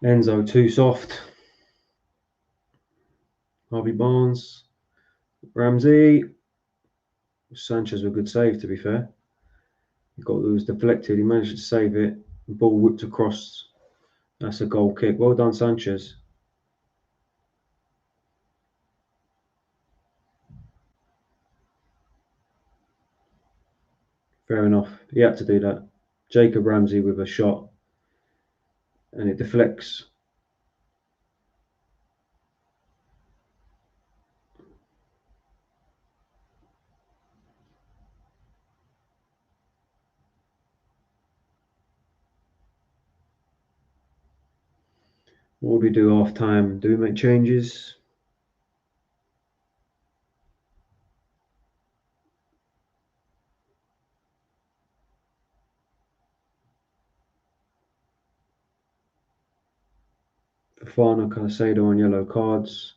Enzo too soft. Harvey Barnes, Ramsey, Sanchez with a good save, to be fair. It was deflected. He managed to save it. The ball whipped across. That's a goal kick. Well done, Sanchez. Fair enough. He had to do that. Jacob Ramsey with a shot. And it deflects. What do we do half time? Do we make changes? Fofana, Caicedo on yellow cards.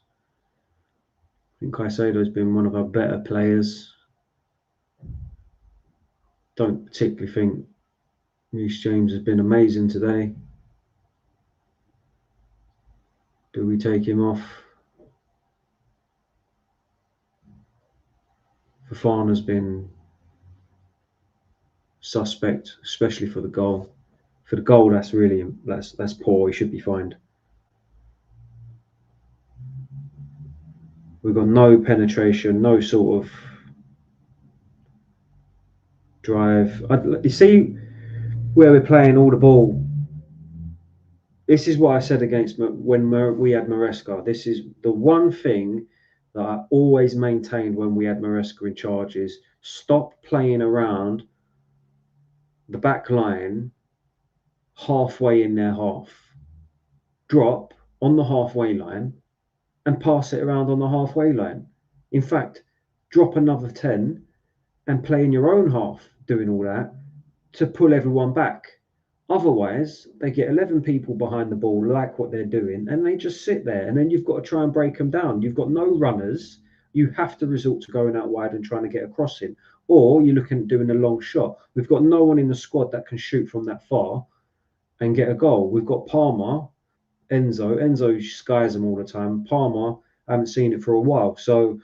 I think Caicedo has been one of our better players. Don't particularly think Reece James has been amazing today. Do we take him off? Fofana's been suspect, especially for the goal. For the goal, that's poor. He should be fined. We've got no penetration, no sort of drive. You see where we're playing all the ball. This is what I said against when we had Maresca. This is the one thing that I always maintained when we had Maresca in charge is stop playing around the back line halfway in their half. Drop on the halfway line and pass it around on the halfway line. In fact, drop another 10 and play in your own half doing all that to pull everyone back. Otherwise, they get 11 people behind the ball, like what they're doing, and they just sit there. And then you've got to try and break them down. You've got no runners. You have to resort to going out wide and trying to get a crossing. Or you're looking at doing a long shot. We've got no one in the squad that can shoot from that far and get a goal. We've got Palmer, Enzo. Enzo skies them all the time. Palmer, I haven't seen it for a while. So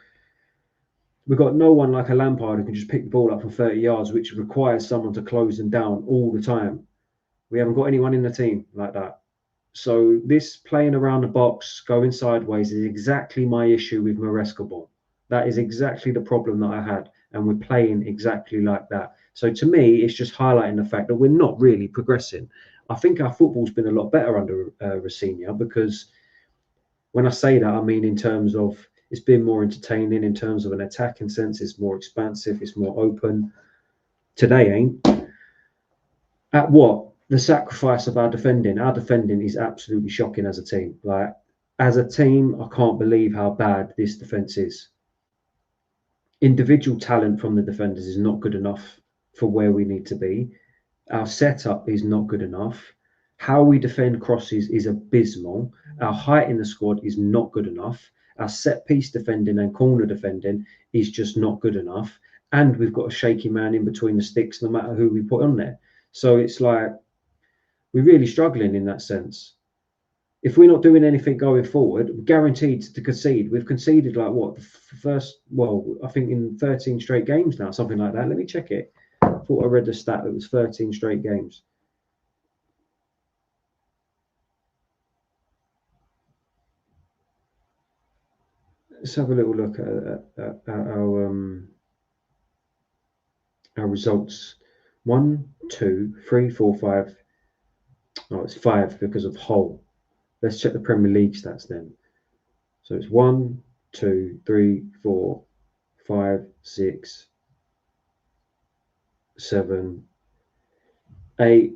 we've got no one like a Lampard who can just pick the ball up from 30 yards, which requires someone to close them down all the time. We haven't got anyone in the team like that. So this playing around the box, going sideways, is exactly my issue with Maresca ball. That is exactly the problem that I had, and we're playing exactly like that. So to me, it's just highlighting the fact that we're not really progressing. I think our football's been a lot better under Rafinha, because when I say that, I mean in terms of it's been more entertaining, in terms of an attacking sense, it's more expansive, it's more open. Today ain't. At what? The sacrifice of our defending. Our defending is absolutely shocking as a team. Like, as a team, I can't believe how bad this defense is. Individual talent from the defenders is not good enough for where we need to be. Our setup is not good enough. How we defend crosses is abysmal. Our height in the squad is not good enough. Our set piece defending and corner defending is just not good enough. And we've got a shaky man in between the sticks, no matter who we put on there. So it's like, we're really struggling in that sense. If we're not doing anything going forward, we're guaranteed to concede. We've conceded like what, the first, well, I think in 13 straight games now, something like that. Let me check it. I thought I read the stat that it was 13 straight games. Let's have a little look at our results. 1, 2, 3, 4, 5. Oh, it's 5 because of Hull. Let's check the Premier League stats then. So it's 1, 2, 3, 4, 5, 6, 7, 8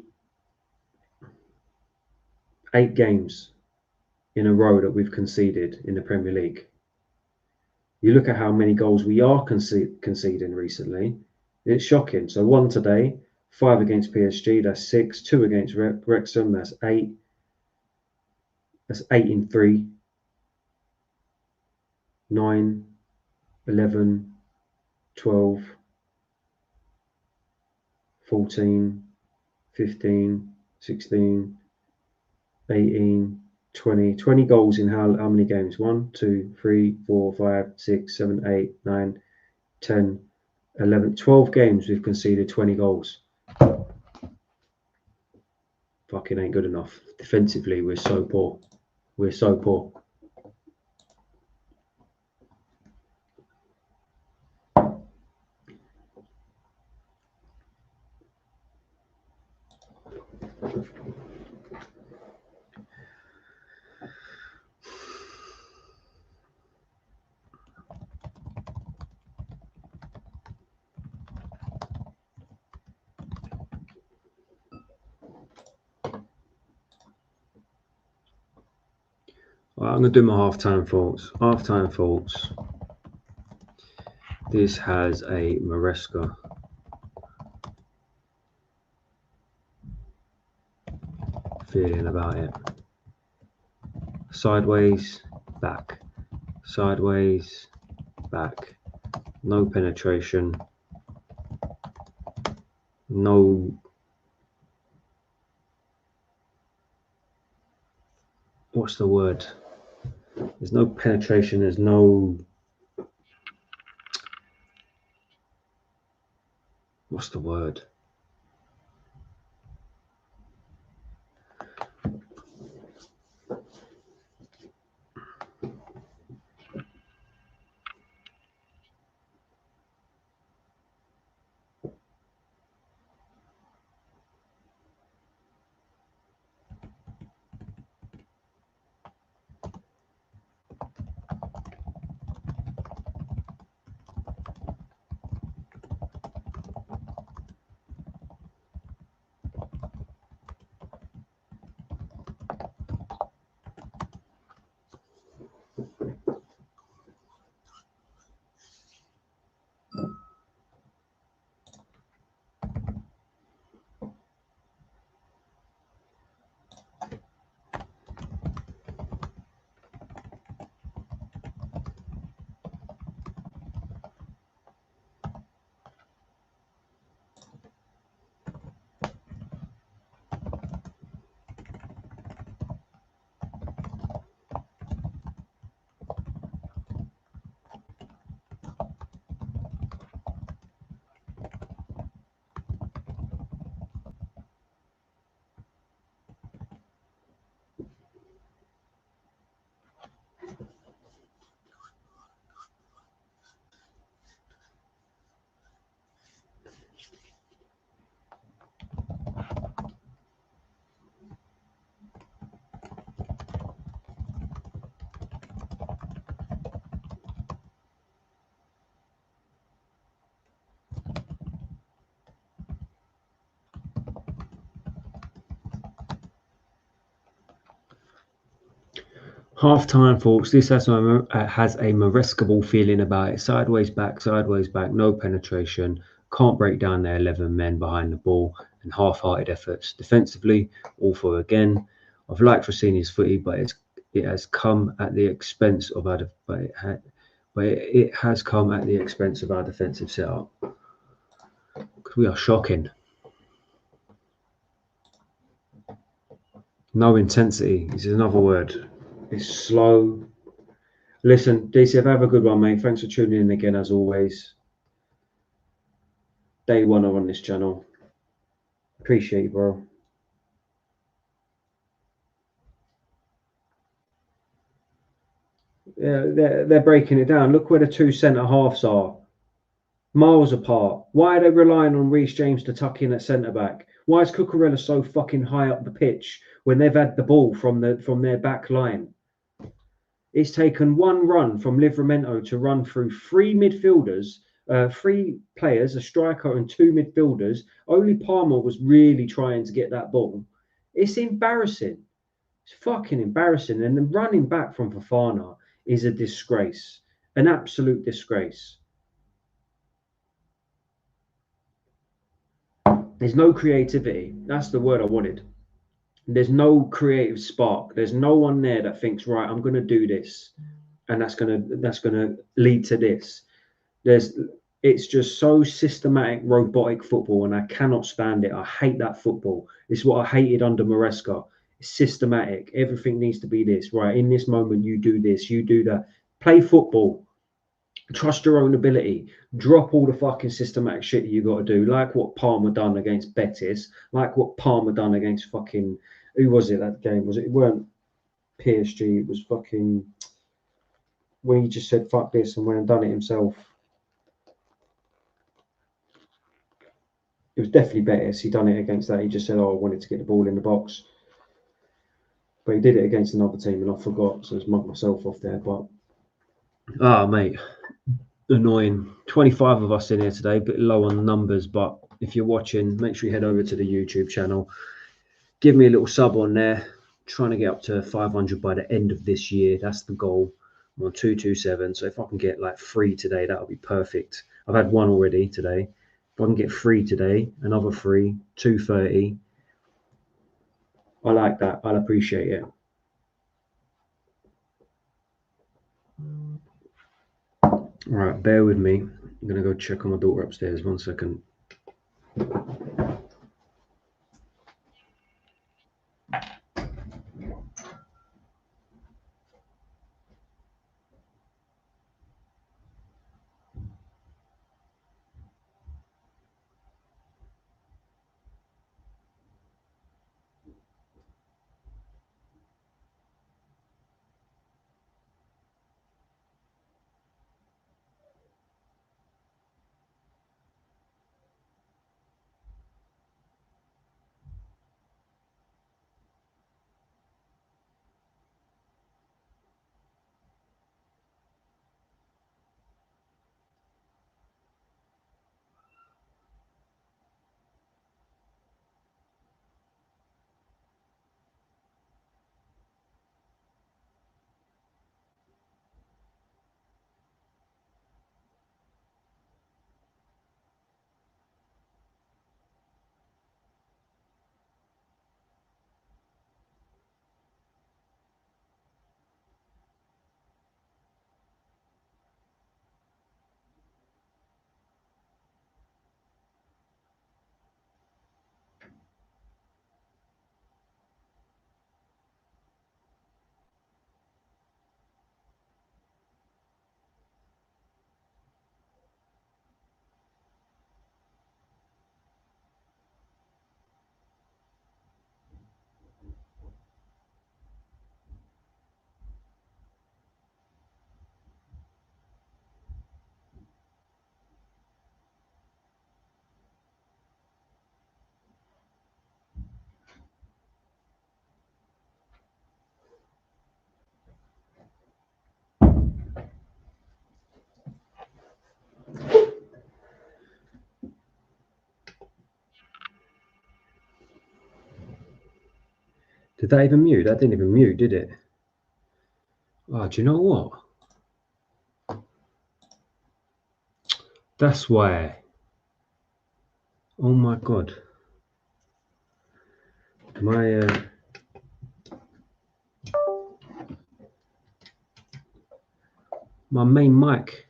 games in a row that we've conceded in the Premier League. You look at how many goals we are conceding recently, it's shocking. So 1 today, 5 against PSG, that's 6, 2 against Wrexham, that's 8. That's 8 in 3, 9, 11, 12, 14, 15, 16, 18, 20 goals in how many games? 1, 2, 3, 4, 5, 6, 7, 8, 9, 10, 11, 12 games we've conceded 20 goals. Fucking ain't good enough. Defensively, we're so poor. We're so poor. Right, I'm going to do my half-time thoughts. Half-time thoughts. This has a Maresca feeling about it. Sideways, back. Sideways, back. No penetration. No... What's the word? There's no penetration. There's no... What's the word? Half time, folks. This has a Marescable feeling about it. Sideways back, no penetration. Can't break down their 11 men behind the ball, and half-hearted efforts defensively. Awful again. I've liked Rossini's footy, but it has come at the expense of our it has come at the expense of our defensive setup. We are shocking. No intensity. This is another word. It's slow. Listen, DCF, have a good one, mate. Thanks for tuning in again, as always. Day one on this channel. Appreciate you, bro. Yeah, they're breaking it down. Look where the two centre halves are. Miles apart. Why are they relying on Reece James to tuck in at centre back? Why is Cucurella so fucking high up the pitch when they've had the ball from their back line? It's taken one run from Livramento to run through three midfielders, three players, a striker and two midfielders. Only Palmer was really trying to get that ball. It's embarrassing. It's fucking embarrassing. And the running back from Fofana is a disgrace, an absolute disgrace. There's no creativity. That's the word I wanted. There's no creative spark. There's no one there that thinks, right, I'm going to do this, and that's gonna lead to this. It's just so systematic, robotic football, and I cannot stand it. I hate that football. It's what I hated under Maresca. It's systematic. Everything needs to be this, right? In this moment, you do this, you do that. Play football. Trust your own ability. Drop all the fucking systematic shit that you got to do, like what Palmer done against Betis, like what Palmer done against fucking, who was it that game? It weren't PSG, it was fucking, when he just said fuck this and went and done it himself. It was definitely Betis. He done it against that. He just said, oh, I wanted to get the ball in the box. But he did it against another team and I forgot, so I just mugged myself off there. But mate, annoying. 25 of us in here today, a bit low on numbers, but if you're watching, make sure you head over to the YouTube channel. Give me a little sub on there. Trying to get up to 500 by the end of this year. That's the goal. I'm on 227. So if I can get like 3 today, that'll be perfect. I've had 1 already today. If I can get 3 today, another 3, 230. I like that. I'll appreciate it. All right, bear with me. I'm going to go check on my daughter upstairs. 1 second. Did that even mute? That didn't even mute, did it? Oh, do you know what? That's why. Oh my god. My main mic.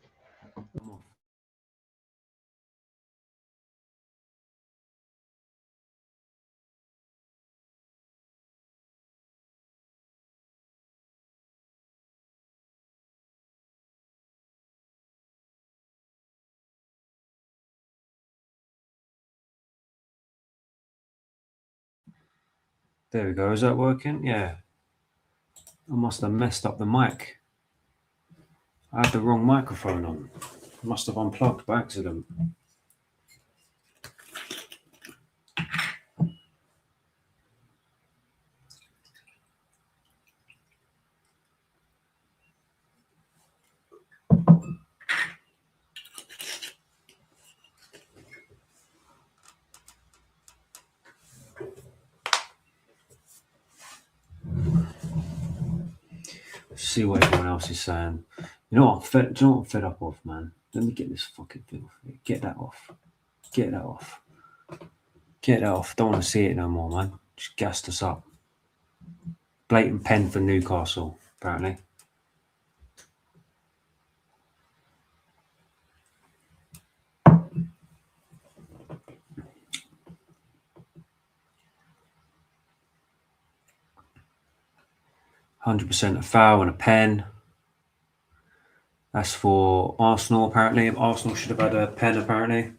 There we go. Is that working? Yeah. I must have messed up the mic. I had the wrong microphone on. Must have unplugged by accident. See what everyone else is saying. You know what? Do you know what I'm fed up of, man? Let me get this fucking thing off. Get that off. Get that off. Get that off. Don't want to see it no more, man. Just gassed us up. Blatant pen for Newcastle, apparently. %100% a foul and a pen. That's for Arsenal, apparently. Arsenal should have had a pen, apparently.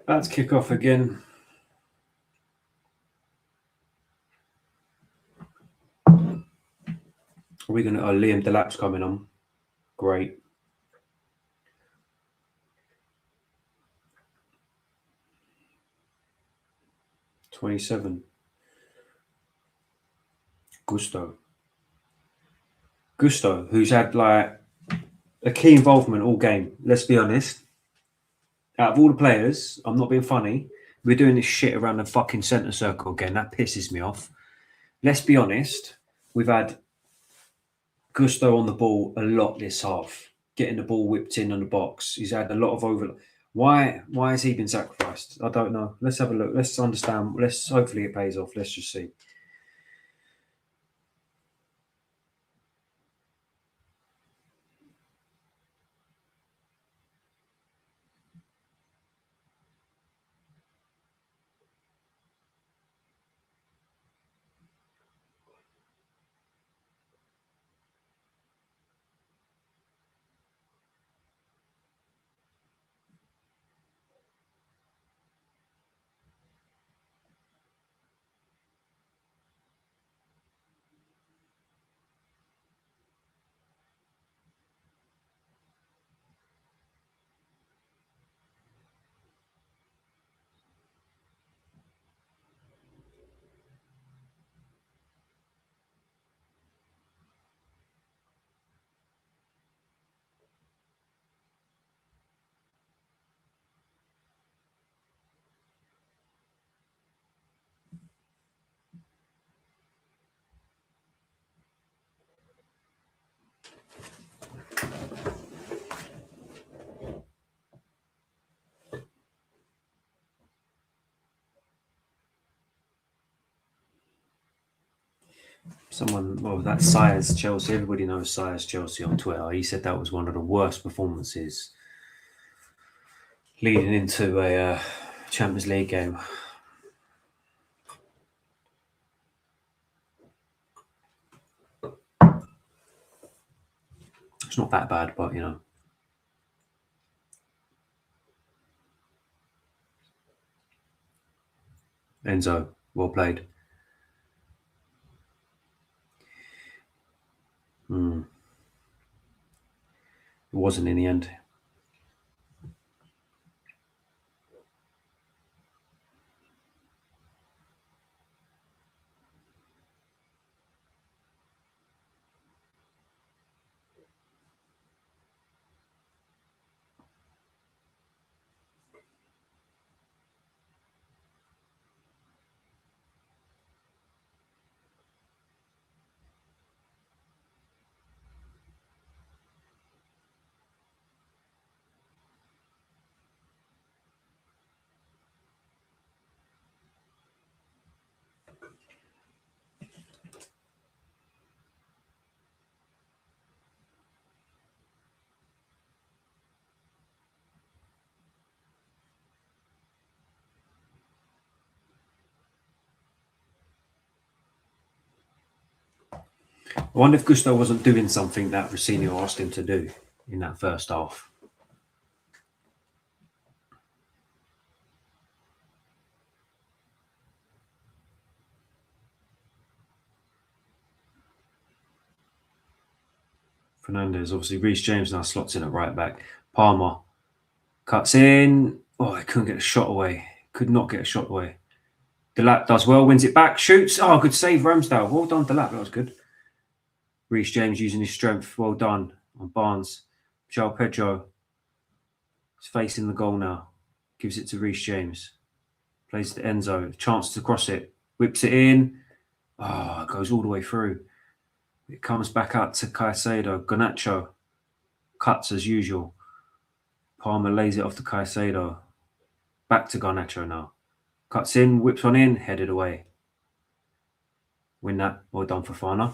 Let's kick off again. Are we going to... Liam Delap's coming on. Great. $27. Gusto, who's had like a key involvement all game. Let's be honest. Out of all the players, I'm not being funny. We're doing this shit around the fucking centre circle again. That pisses me off. Let's be honest. We've had Gusto on the ball a lot this half, getting the ball whipped in on the box. He's had a lot of over. Why has he been sacrificed? I don't know. Let's have a look. Let's understand. Let's hopefully it pays off. Let's just see. That Sire's Chelsea. Everybody knows Sire's Chelsea on Twitter. He said that was one of the worst performances leading into a Champions League game. It's not that bad, but Enzo, well played. It wasn't in the end. I wonder if Gusto wasn't doing something that Rossini asked him to do in that first half. Fernandez, obviously, Reece James now slots in at right back. Palmer cuts in. Oh, he couldn't get a shot away. Could not get a shot away. Delap does well, wins it back, shoots. Oh, good save, Ramsdale. Well done, Delap. That was good. Reece James using his strength. Well done on Barnes. João Pedro is facing the goal now. Gives it to Reece James. Plays to Enzo. Chance to cross it. Whips it in. Oh, it goes all the way through. It comes back out to Caicedo. Garnacho cuts as usual. Palmer lays it off to Caicedo. Back to Garnacho now. Cuts in, whips one in, headed away. Win that. Well done for Fofana.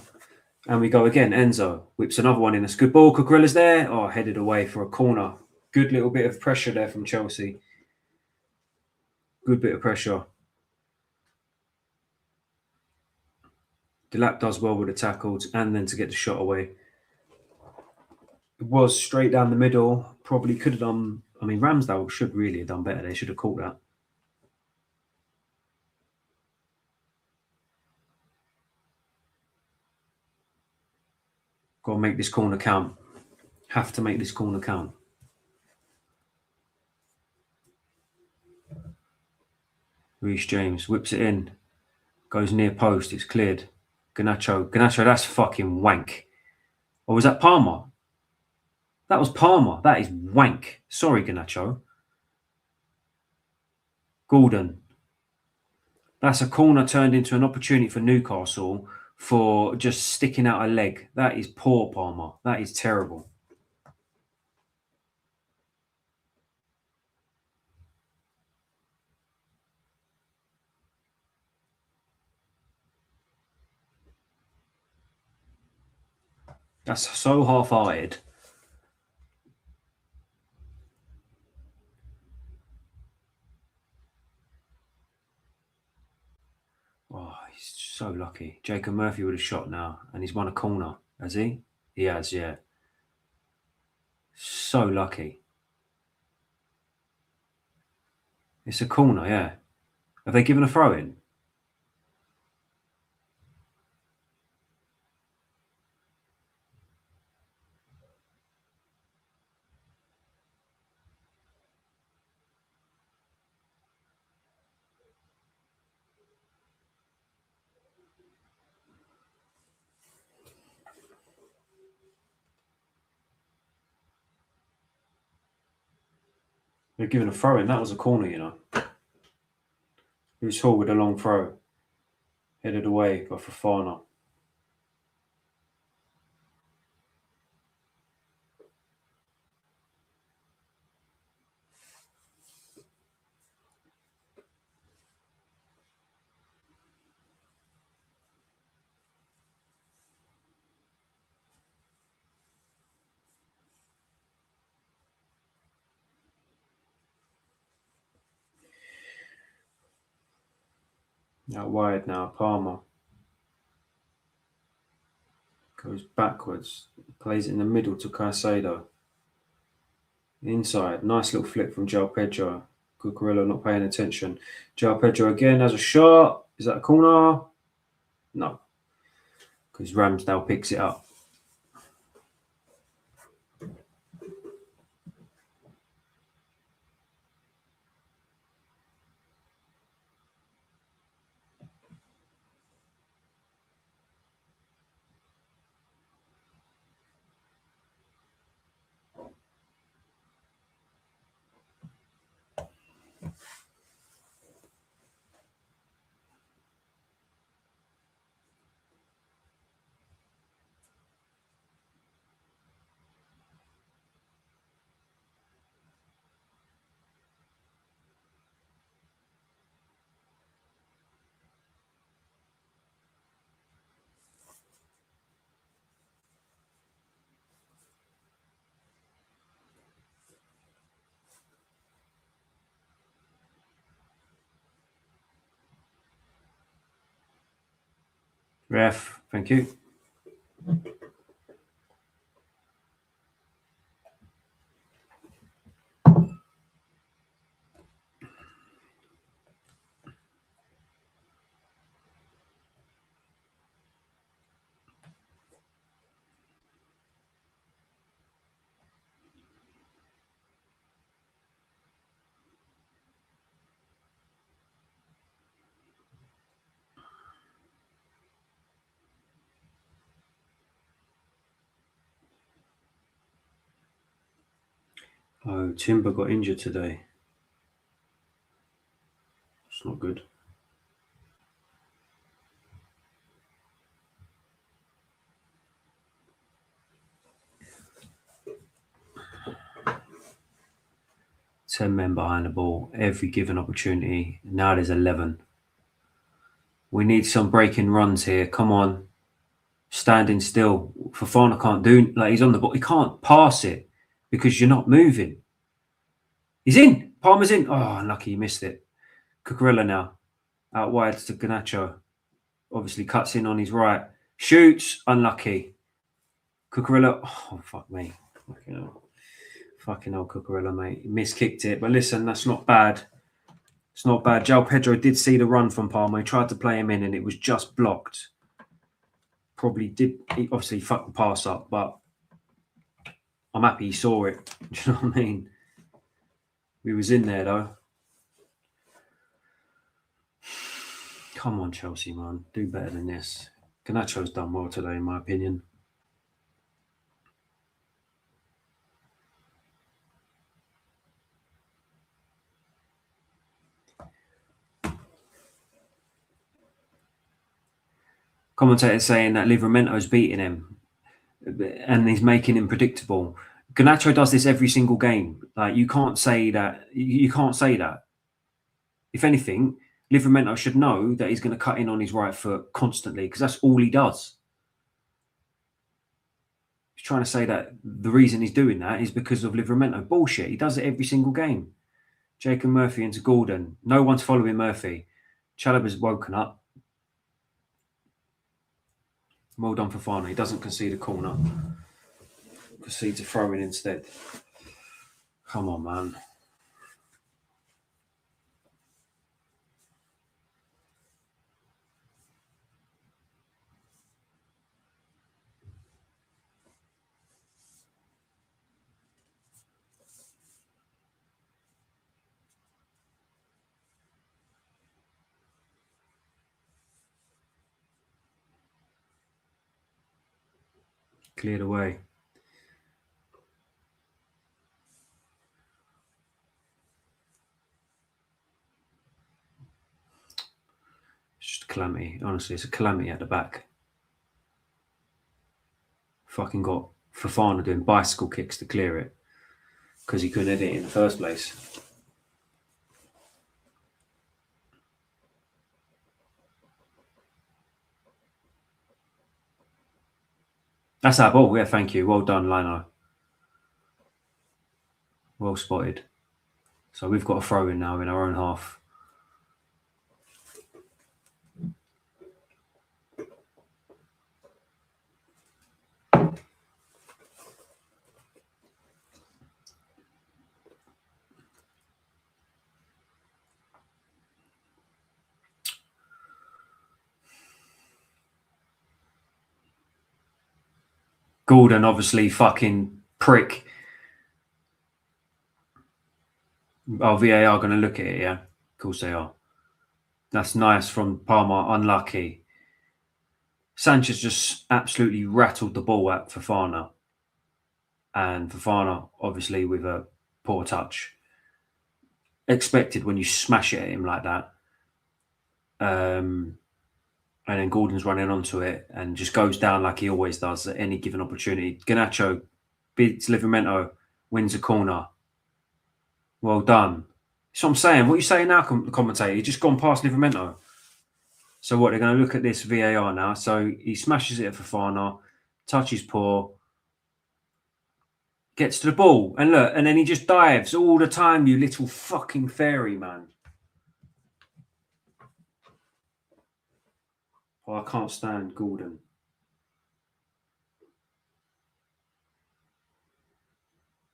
And we go again. Enzo whips another one in. It's a good ball. Cucurella's there. Oh, headed away for a corner. Good little bit of pressure there from Chelsea. Good bit of pressure. Delap does well with the tackles and then to get the shot away. It was straight down the middle. Probably could have done. I mean, Ramsdale should really have done better. They should have caught that. Got to make this corner count. Have to make this corner count. Reece James whips it in. Goes near post. It's cleared. Garnacho, that's fucking wank. Or was that Palmer? That was Palmer. That is wank. Sorry, Garnacho. Gordon. That's a corner turned into an opportunity for Newcastle for just sticking out a leg. That is poor, Palmer. That is terrible. That's so half-hearted. Oh, he's so lucky. Jacob Murphy would have shot now, and he's won a corner, has he? He has, yeah. So lucky. It's a corner, yeah. Have they given a throw in? They're giving a throw in. That was a corner, Bruce Hall with a long throw. Headed away by Fofana. Out wide now, Palmer. Goes backwards. Plays it in the middle to Caicedo. Inside. Nice little flick from João Pedro. Cucurella not paying attention. João Pedro again has a shot. Is that a corner? No. Because Ramsdale picks it up. Ref, thank you. Oh, Timber got injured today. It's not good. Ten men behind the ball, every given opportunity. Now there's 11. We need some breaking runs here. Come on. Standing still. Fofana can't do, like, he's on the ball. He can't pass it because you're not moving. He's in. Palmer's in. Oh, unlucky, he missed it. Cucurella now. Out wide to Garnacho. Obviously cuts in on his right. Shoots. Unlucky. Cucurella. Oh, fuck me. Fucking hell, Cucurella, mate. He miskicked it. But listen, that's not bad. It's not bad. João Pedro did see the run from Palmer. He tried to play him in and it was just blocked. Probably did. He obviously fucked the pass up, but I'm happy he saw it. Do you know what I mean? We was in there, though. Come on, Chelsea, man. Do better than this. Garnacho's done well today, in my opinion. Commentators saying that Livramento's beating him and he's making him predictable. Garnacho does this every single game. Like, you can't say that. You can't say that. If anything, Livramento should know that he's going to cut in on his right foot constantly because that's all he does. He's trying to say that the reason he's doing that is because of Livramento. Bullshit. He does it every single game. Jacob Murphy into Gordon. No one's following Murphy. Chalobah's woken up. Well done for Fofana. He doesn't concede a corner. Concedes a throw-in instead. Come on, man. Cleared away. It's just a calamity. Honestly, it's a calamity at the back. Fucking got Fofana doing bicycle kicks to clear it because he couldn't hit it in the first place. That's our ball. Yeah, thank you. Well done, Lino. Well spotted. So we've got a throw in now in our own half. Gordon, obviously, fucking prick. Oh, VAR going to look at it, yeah? Of course they are. That's nice from Palmer, unlucky. Sanchez just absolutely rattled the ball at Fofana. And Fofana, obviously, with a poor touch. Expected when you smash it at him like that. And then Gordon's running onto it and just goes down like he always does at any given opportunity. Garnacho beats Livramento, wins a corner. Well done. That's what I'm saying. What are you saying now, commentator? You've just gone past Livramento. So what, they're going to look at this VAR now. So he smashes it at Fofana, touches poor, gets to the ball, and look, and then he just dives all the time, you little fucking fairy, man. Oh, I can't stand Gordon.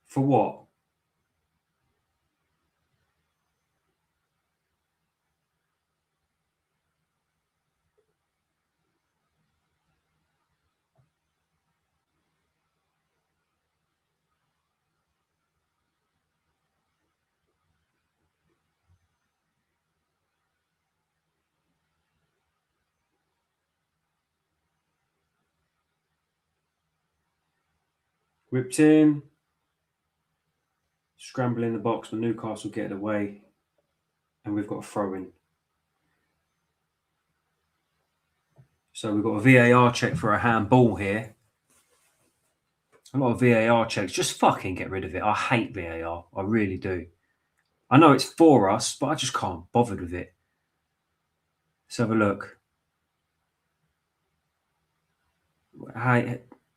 For what? Whipped in. Scramble in the box, but Newcastle get it away. And we've got a throw in. So we've got a VAR check for a handball here. A lot of VAR checks. Just fucking get rid of it. I hate VAR. I really do. I know it's for us, but I just can't bother with it. Let's have a look.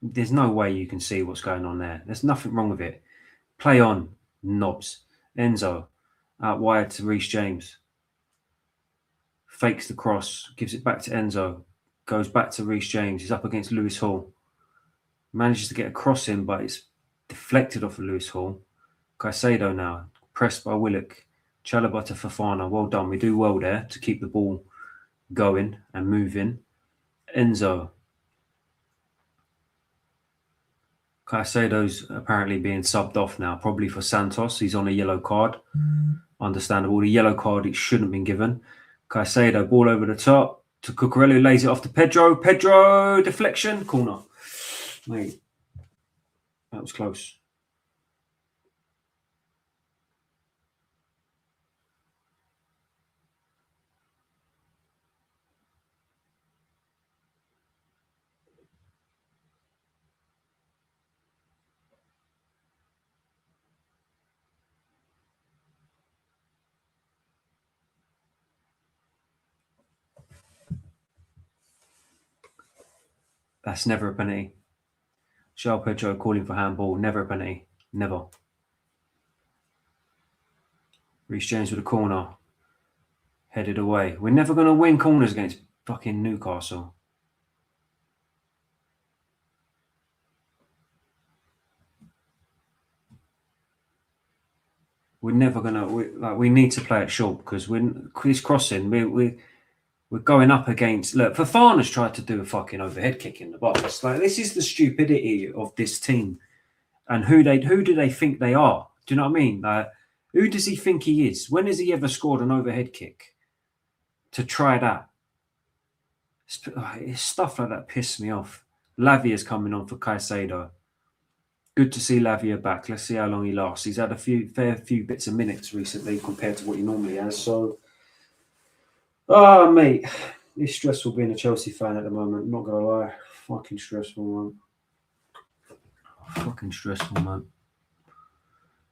There's no way you can see what's going on there. There's nothing wrong with it. Play on, knobs. Enzo, out wide to Reece James. Fakes the cross, gives it back to Enzo. Goes back to Reece James. He's up against Lewis Hall. Manages to get a cross in, but it's deflected off of Lewis Hall. Caicedo now, pressed by Willock. Chalobah to Fofana. Well done. We do well there to keep the ball going and moving. Enzo. Caicedo's apparently being subbed off now, probably for Santos. He's on a yellow card. Understandable. The yellow card, it shouldn't have been given. Caicedo, ball over the top to Cucurella, lays it off to Pedro. Pedro, deflection, corner. Mate, that was close. That's never a penalty. João Pedro calling for handball. Never a penalty. Never. Reece James with a corner. Headed away. We're never going to win corners against fucking Newcastle. We're never going to... We need to play it short because he's crossing. We're going up against... Look, Fofana's tried to do a fucking overhead kick in the box. Like, this is the stupidity of this team and who do they think they are? Do you know what I mean? Like, who does he think he is? When has he ever scored an overhead kick? To try that. Stuff like that pissed me off. Lavia's coming on for Caicedo. Good to see Lavia back. Let's see how long he lasts. He's had a fair few bits of minutes recently compared to what he normally has. So, mate, it's stressful being a Chelsea fan at the moment. I'm not gonna lie, fucking stressful, man. Fucking stressful, man.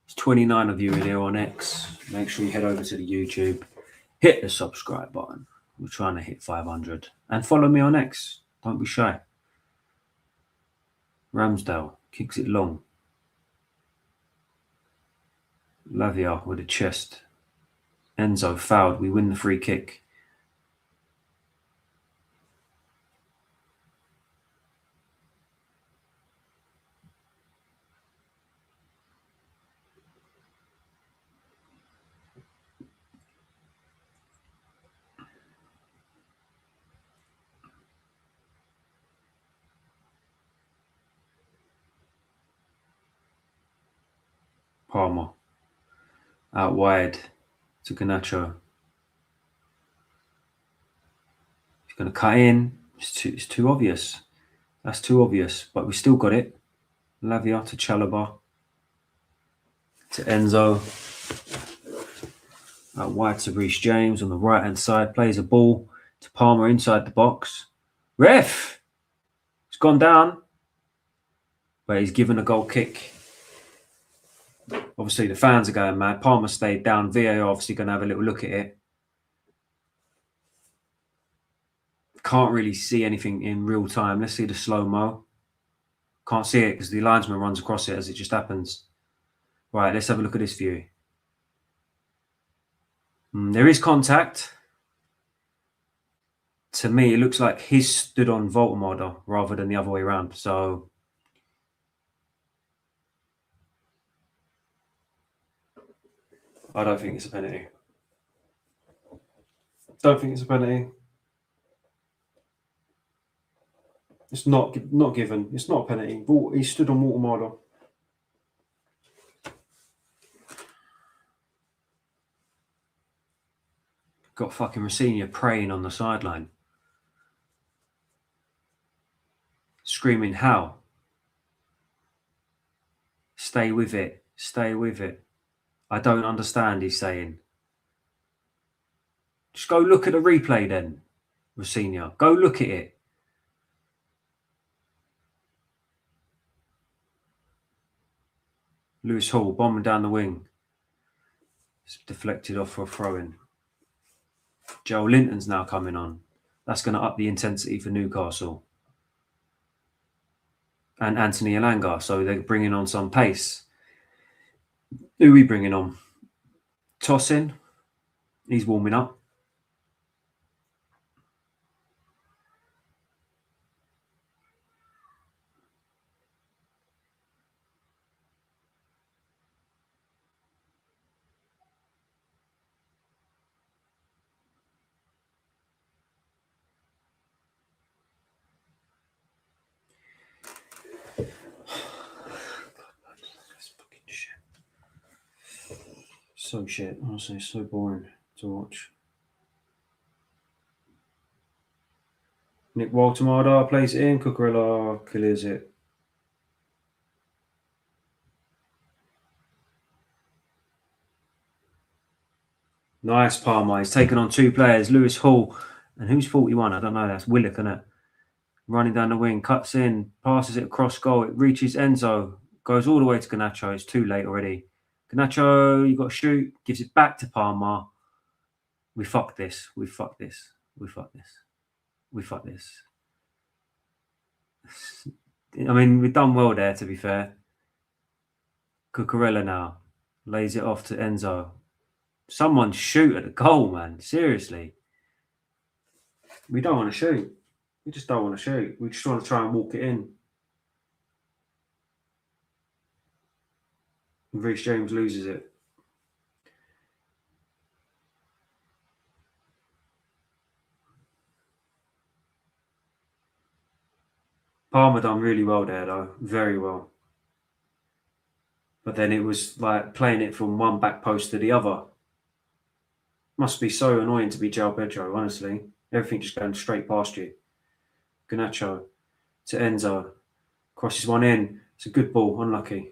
There's 29 of you in here on X. Make sure you head over to the YouTube, hit the subscribe button. We're trying to hit 500, and follow me on X. Don't be shy. Ramsdale kicks it long. Lavia with a chest. Enzo fouled. We win the free kick. Palmer. Out wide to Garnacho. He's going to cut in. It's too obvious. That's too obvious, but we still got it. Lavia to Chalobah. To Enzo. Out wide to Reece James on the right-hand side. Plays a ball to Palmer inside the box. Ref! It's gone down. But he's given a goal kick. Obviously, the fans are going mad. Palmer stayed down. VAR obviously going to have a little look at it. Can't really see anything in real time. Let's see the slow-mo. Can't see it because the linesman runs across it as it just happens. Right, let's have a look at this view. There is contact. To me, it looks like he's stood on Voltemada rather than the other way around. So I don't think it's a penalty. Don't think it's a penalty. It's not given. It's not a penalty. He stood on Voltemada. Got fucking Rossinha praying on the sideline. Screaming, how? Stay with it. Stay with it. I don't understand, he's saying. Just go look at the replay then, Rossinha. Go look at it. Lewis Hall bombing down the wing. It's deflected off for a throw-in. Joe Linton's now coming on. That's going to up the intensity for Newcastle. And Anthony Elanga. So they're bringing on some pace. Who are we bringing on? Tosin. He's warming up. So shit, honestly, so boring to watch. Nick Waltemada plays it in, Cucurella clears it. Nice Palmer, he's taken on two players, Lewis Hall, and who's 41? I don't know, that's Willock, isn't it? Running down the wing, cuts in, passes it across goal, it reaches Enzo, goes all the way to Garnacho, it's too late already. Garnacho, you got to shoot, gives it back to Palmer. We fucked this. We fucked this. We fucked this. We fucked this. I mean, we've done well there, to be fair. Cucurella now lays it off to Enzo. Someone shoot at the goal, man. Seriously. We don't want to shoot. We just don't want to shoot. We just want to try and walk it in. And Reece James loses it. Palmer done really well there, though. Very well. But then it was like playing it from one back post to the other. Must be so annoying to be João Pedro, honestly. Everything just going straight past you. Garnacho to Enzo. Crosses one in. It's a good ball. Unlucky.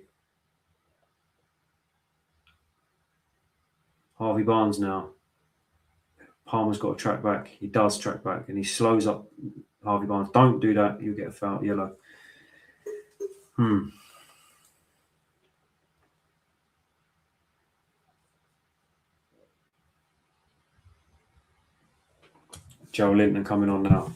Harvey Barnes now. Palmer's got to track back. He does track back. And he slows up Harvey Barnes. Don't do that. You'll get a foul. Yellow. Joe Linton coming on now.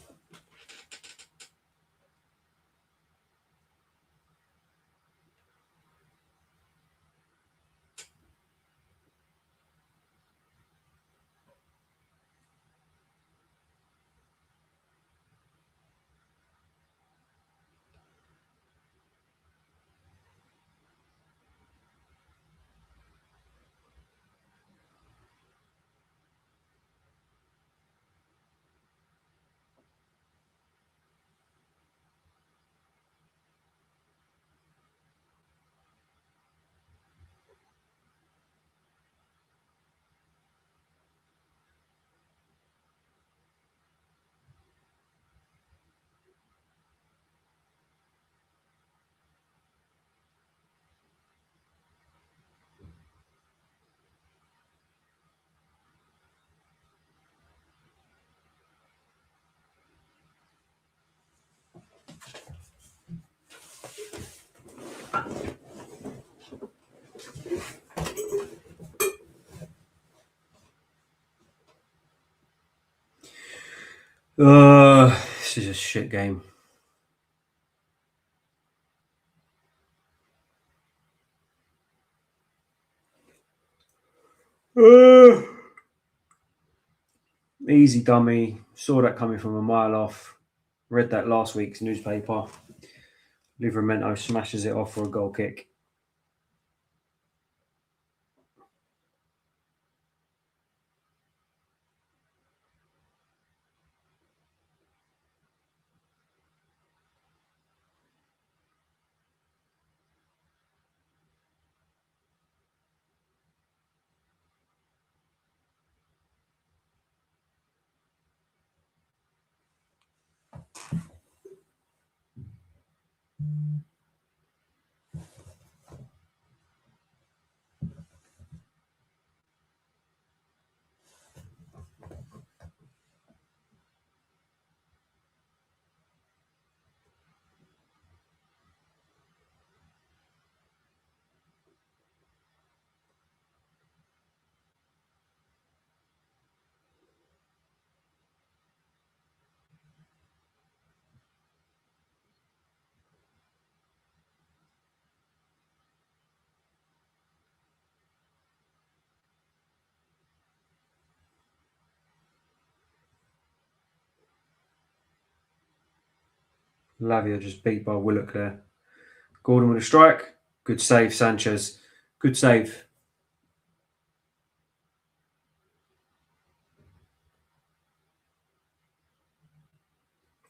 This is a shit game. Easy dummy. Saw that coming from a mile off. Read that last week's newspaper. Livramento smashes it off for a goal kick. Lavia just beat by Willock there. Gordon with a strike. Good save, Sanchez. Good save.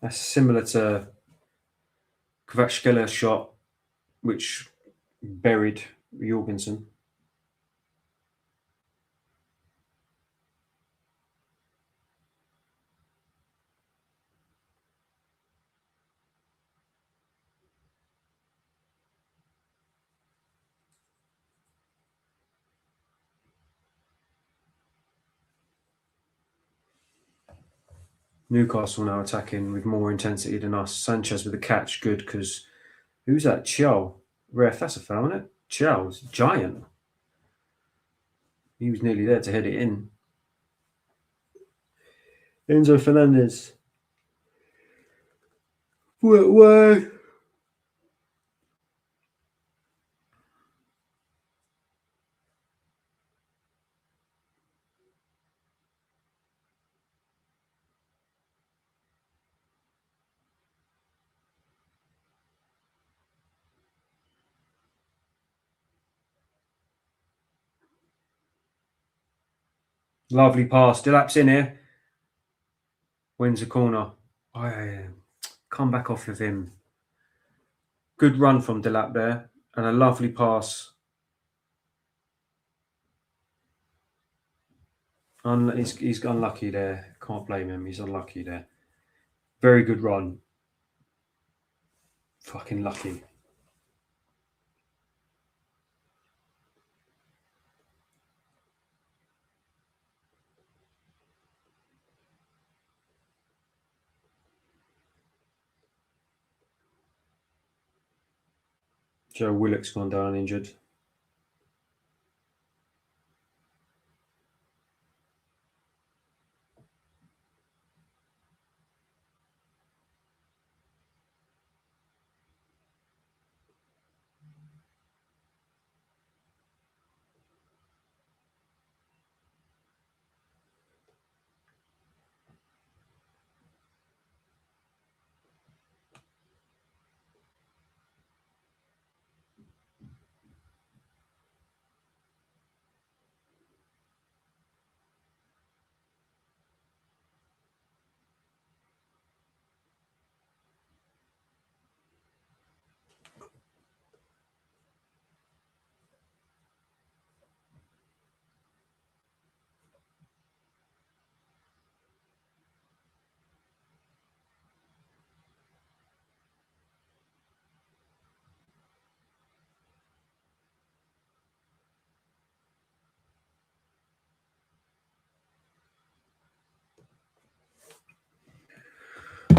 That's similar to Kvaratskhelia shot, which buried Jorgensen. Newcastle now attacking with more intensity than us. Sanchez with a catch, good, because who's that? CHELS. Ref, that's a foul, isn't it? CHELS, giant. He was nearly there to head it in. Enzo Fernandez. What? Lovely pass. Delap's in here. Wins the corner. Come back off of him. Good run from Delap there. And a lovely pass. He's unlucky there. Can't blame him. He's unlucky there. Very good run. Fucking lucky. Joe Willock's gone down injured.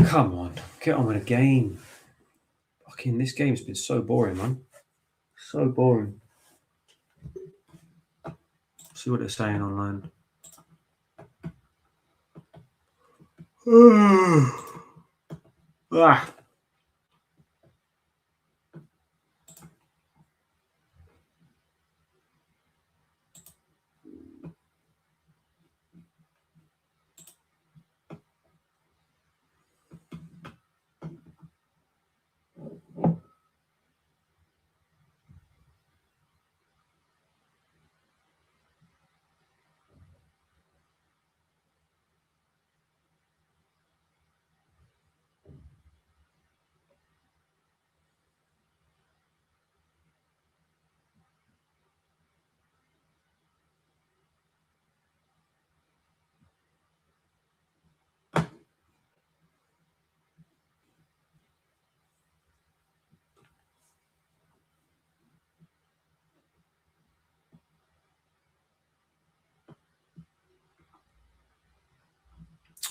Come on, get on with the game. Fucking, this game's been so boring, man. So boring. See what they're saying online. Ah.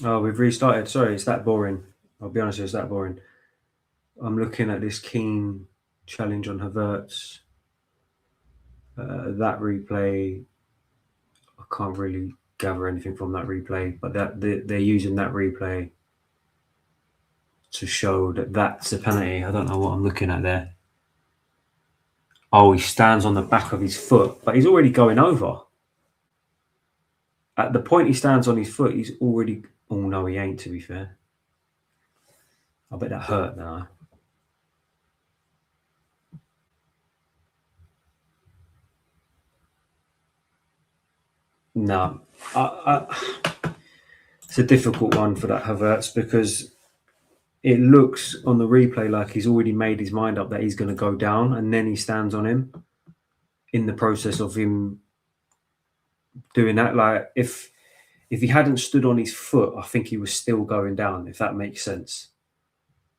Oh, we've restarted. Sorry, it's that boring. I'll be honest, it's that boring. I'm looking at this Keane challenge on Havertz. That replay, I can't really gather anything from that replay, but they're using that replay to show that that's a penalty. I don't know what I'm looking at there. Oh, he stands on the back of his foot, but he's already going over. At the point he stands on his foot, he's already... Oh, no, he ain't, to be fair. I bet that hurt now. No. It's a difficult one for that Havertz because it looks on the replay like he's already made his mind up that he's going to go down, and then he stands on him in the process of him doing that. Like, if he hadn't stood on his foot, I think he was still going down, if that makes sense.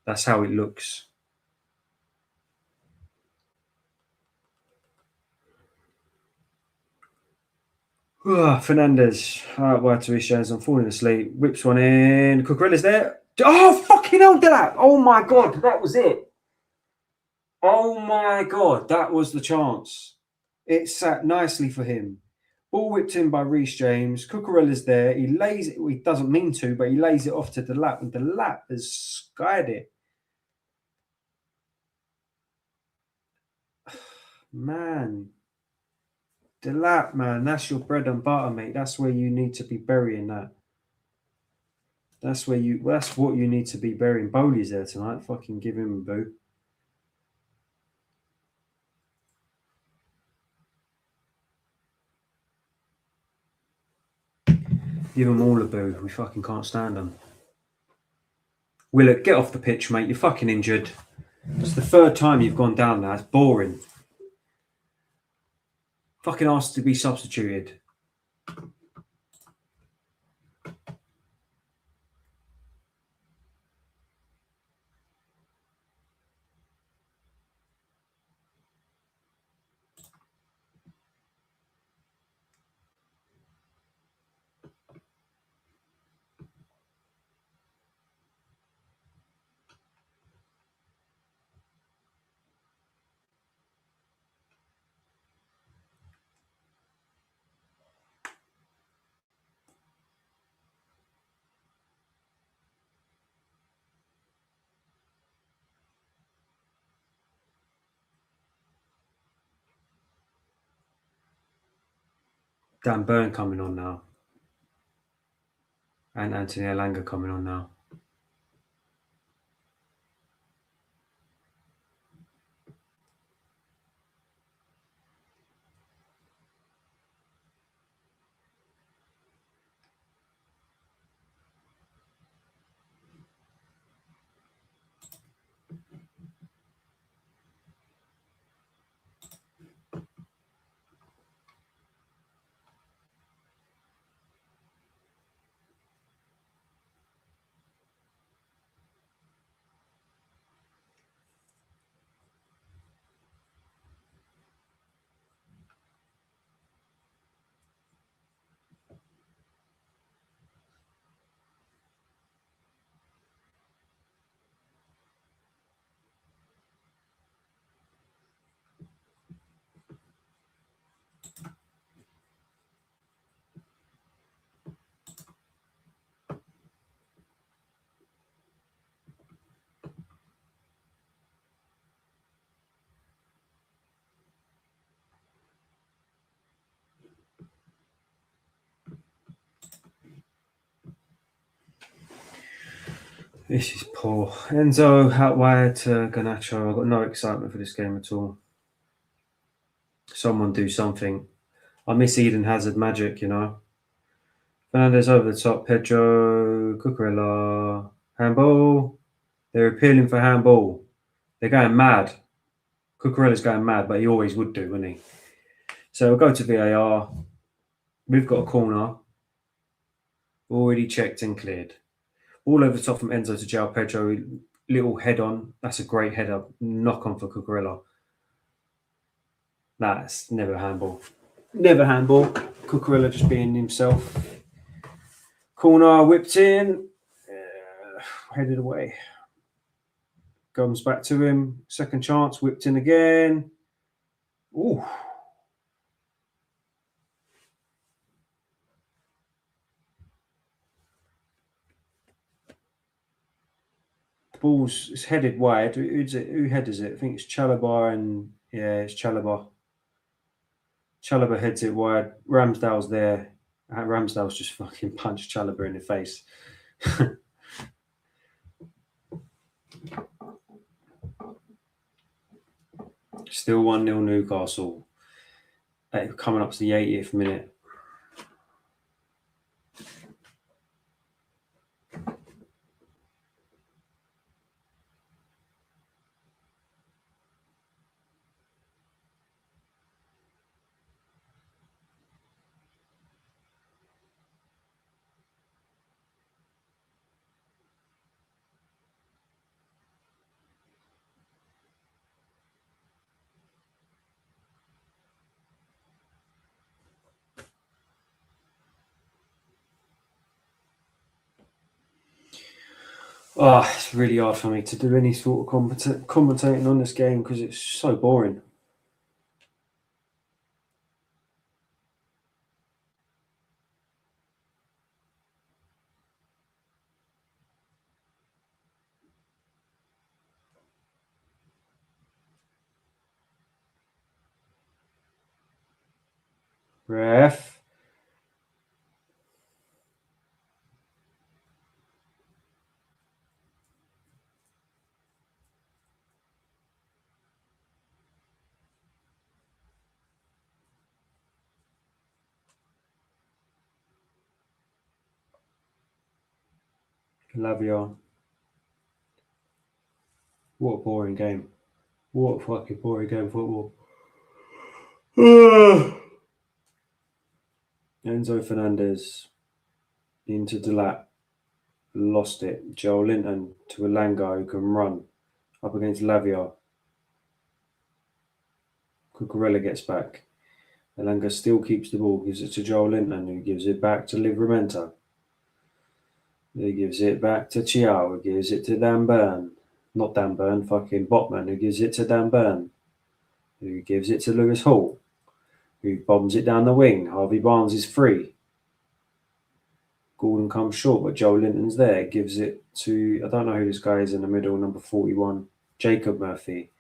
That's how it looks. Fernandez. All right, wide to Reece James. I'm falling asleep. Whips one in. Cucurella's there. Oh, fucking hell, that. Oh, my God. That was it. Oh, my God. That was the chance. It sat nicely for him. Ball whipped in by Reece James. Cucurella's there. He lays it. Well, he doesn't mean to, but he lays it off to the lap. And the lap has skied it. Man. The lap, man. That's your bread and butter, mate. That's where you need to be burying that. That's what you need to be burying. Bowley's there tonight. Fucking give him a boo. Give them all a boo. We fucking can't stand them. Willett, get off the pitch, mate. You're fucking injured. It's the third time you've gone down now. It's boring. Fucking asked to be substituted. Dan Burn coming on now. And Anthony Elanga coming on now. This is poor. Enzo out wide to Garnacho. I've got no excitement for this game at all. Someone do something. I miss Eden Hazard magic, you know. Fernandez over the top. Pedro, Cucurella, handball. They're appealing for handball. They're going mad. Cucurella's going mad, but he always would do, wouldn't he? So we'll go to VAR. We've got a corner. Already checked and cleared. All over the top from Enzo to João Pedro. Little head on. That's a great header. Knock on for Cucurella. That's never handball. Never handball. Cucurella just being himself. Corner whipped in. Headed away. Comes back to him. Second chance. Whipped in again. Ooh. Ball's it's headed wide. Who headers it? I think it's Chalobah and it's Chalobah. Chalobah heads it wide. Ramsdale's there. Ramsdale's just fucking punched Chalobah in the face. Still 1-0 Newcastle. Coming up to the 80th minute. Oh, it's really hard for me to do any sort of commentating on this game because it's so boring. Ref. Lavia. What a boring game. What a fucking boring game of football. Enzo Fernandez into Delap. Lost it. Joel Linton to Elanga who can run. Up against Lavia. Cucurella gets back. Elanga still keeps the ball. Gives it to Joel Linton who gives it back to Livramento. He gives it back to Chiao, who gives it to Dan Burn. Not Dan Burn, fucking Botman, who gives it to Dan Burn. Who gives it to Lewis Hall, who bombs it down the wing. Harvey Barnes is free. Gordon comes short, but Joe Linton's there. Gives it to, I don't know who this guy is in the middle, number 41. Jacob Murphy.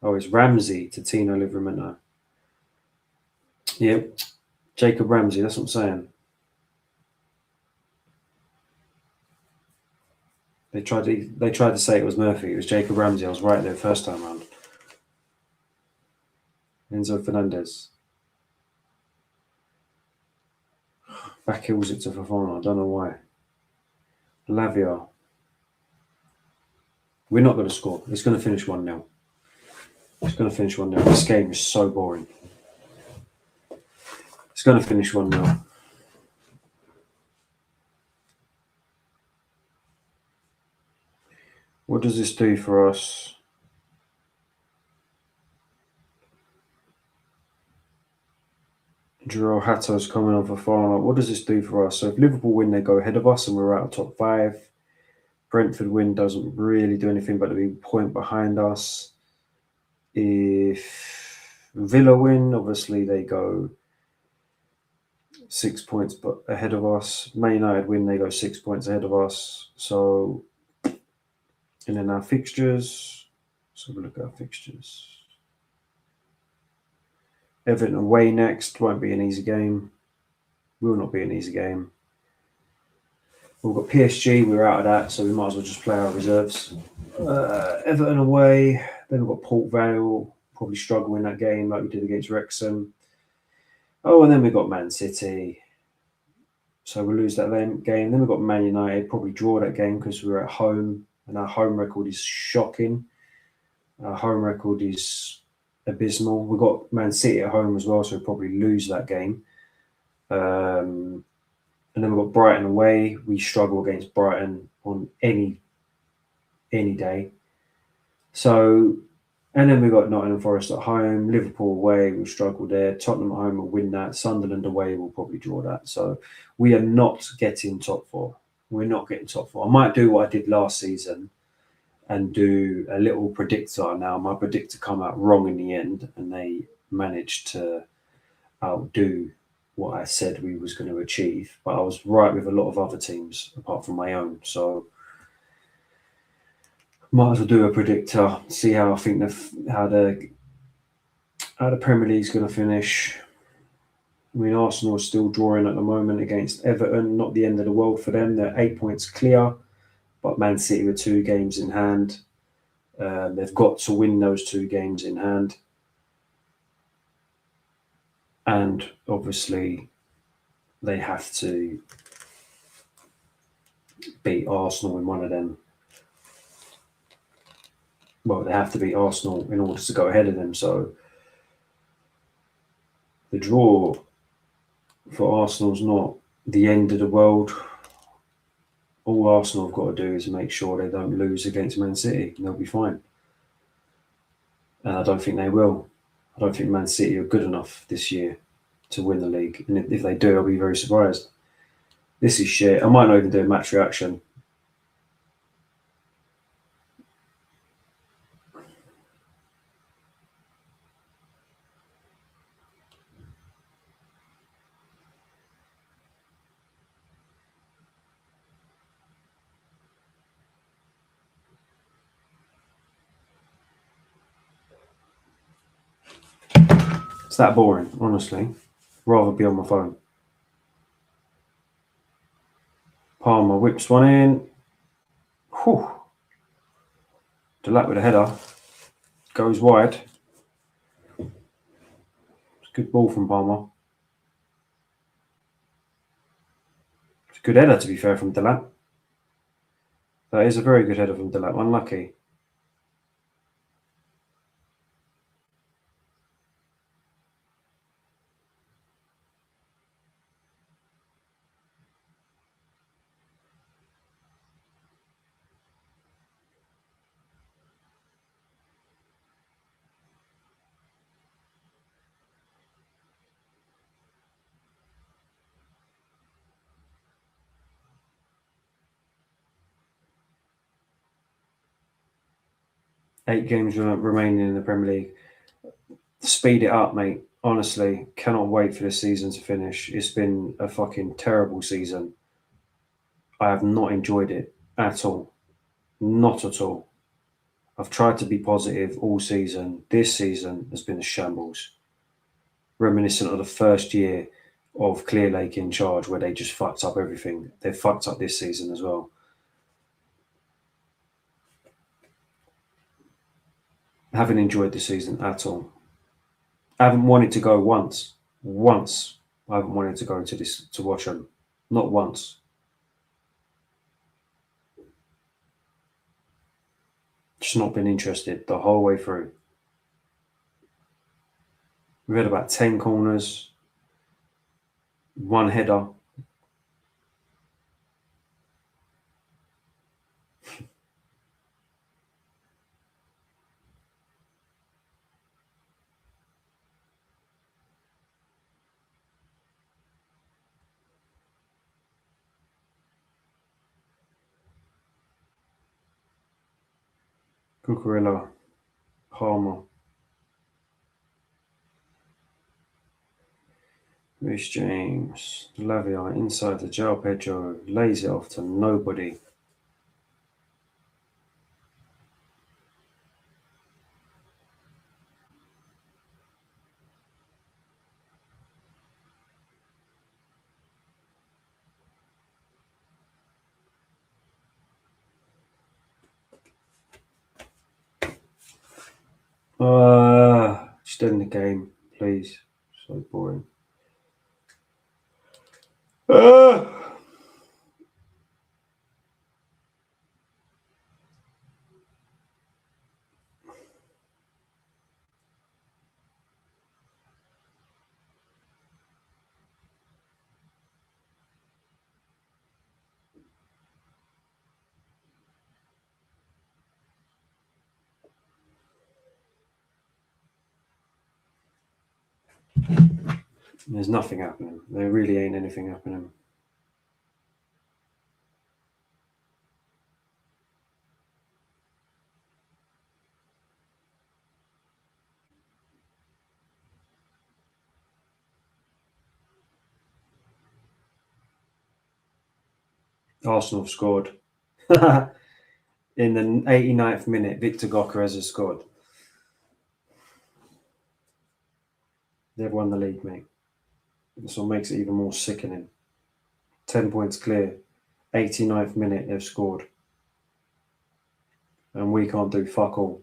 Oh, it's Ramsey to Tino Livramento. Yep, Jacob Ramsey, that's what I'm saying. They tried to say it was Murphy. It was Jacob Ramsey. I was right there first time round. Enzo Fernandez. Back heels it to Fofana. I don't know why. Lavia. We're not going to score. It's going to finish 1-0. It's going to finish 1-0. This game is so boring. It's going to finish 1-0. What does this do for us? João Hatto's coming on for Fofana. What does this do for us? So if Liverpool win, they go ahead of us and we're out of top 5. Brentford win doesn't really do anything but to be a point behind us. If Villa win, obviously they go 6 points but ahead of us. Man United win, they go 6 points ahead of us. So, and then our fixtures. Let's have a look at our fixtures. Everton away next. Won't be an easy game. Will not be an easy game. We've got PSG, we're out of that, so we might as well just play our reserves. Everton away, then we've got Port Vale, probably struggle in that game like we did against Wrexham. Oh, and then we've got Man City, so we'll lose that game. Then we've got Man United, probably draw that game because we're at home, and our home record is shocking. Our home record is abysmal. We've got Man City at home as well, so we'll probably lose that game. And then we've got Brighton away. We struggle against Brighton on any day. So, and then we've got Nottingham Forest at home, Liverpool away, we'll struggle there. Tottenham at home will win that. Sunderland away will probably draw that. So we are not getting top four. We're not getting top four. I might do what I did last season and do a little predictor. Now, my predictor come out wrong in the end, and they managed to outdo what I said we was going to achieve. But I was right with a lot of other teams apart from my own. So might as well do a predictor, see how I think how the Premier League's going to finish. I mean, Arsenal are still drawing at the moment against Everton. Not the end of the world for them. They're 8 points clear, but Man City were 2 games in hand. They've got to win those 2 games in hand. And obviously, they have to beat Arsenal in one of them. Well, they have to beat Arsenal in order to go ahead of them. So the draw for Arsenal's not the end of the world. All Arsenal have got to do is make sure they don't lose against Man City, and they'll be fine. And I don't think they will. I don't think Man City are good enough this year to win the league. And if they do, I'll be very surprised. This is shit. I might not even do a match reaction. It's that boring, honestly. Rather be on my phone. Palmer whips one in. Whew. Delat with a header. Goes wide. It's a good ball from Palmer. It's a good header, to be fair, from Delat. That is a very good header from Delat. Unlucky. Eight games remaining in the Premier League. Speed it up, mate. Honestly, cannot wait for this season to finish. It's been a fucking terrible season. I have not enjoyed it at all. Not at all. I've tried to be positive all season. This season has been a shambles. Reminiscent of the first year of Clear Lake in charge, where they just fucked up everything. They've fucked up this season as well. I haven't enjoyed the season at all. I haven't wanted to go once. Once. I haven't wanted to go to watch them. Not once. Just not been interested the whole way through. We've had about 10 corners, 1 header. Cucurella, Palmer, Reece James, Lavia inside the João Pedro, lays it off to nobody. Just end the game, please. So boring. There's nothing happening. There really ain't anything happening. Arsenal have scored. In the 89th minute, Victor Gyokeres has scored. They've won the league, mate. This one makes it even more sickening. 10 points clear. 89th minute, they've scored. And we can't do fuck all.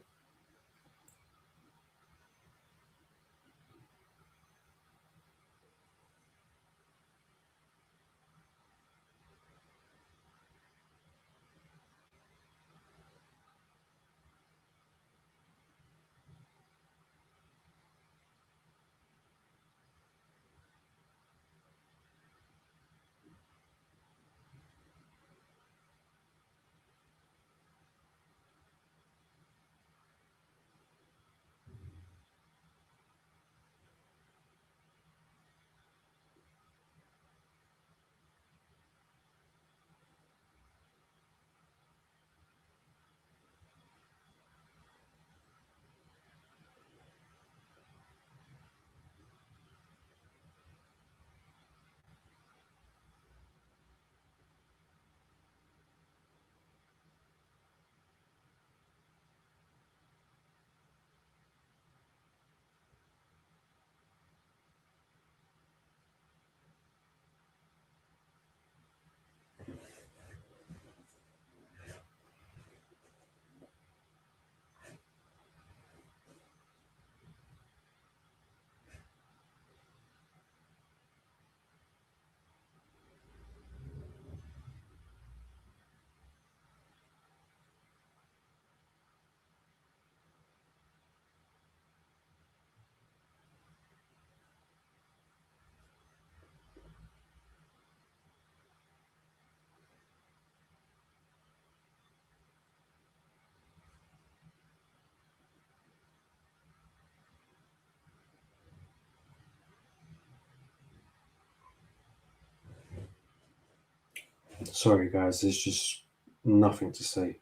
Sorry, guys. There's just nothing to say.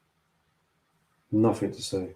Nothing to say.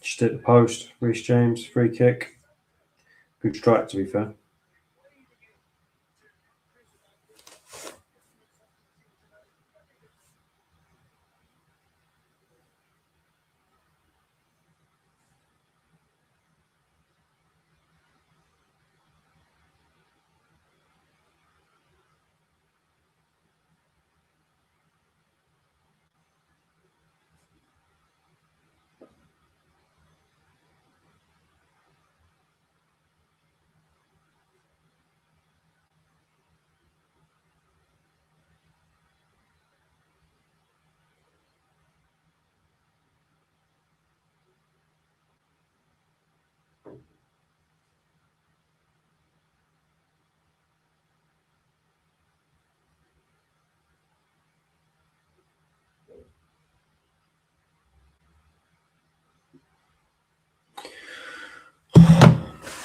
Just hit the post. Reece James, free kick. Good strike, to be fair.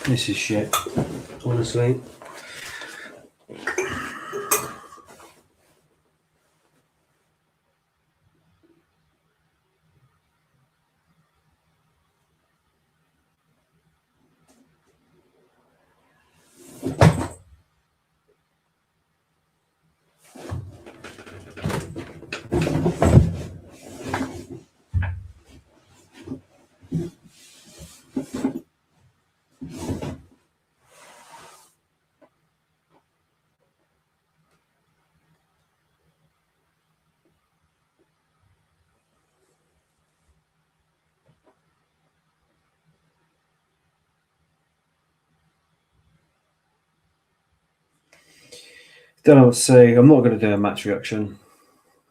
This is shit, honestly. Don't know what to say. I'm not going to do a match reaction.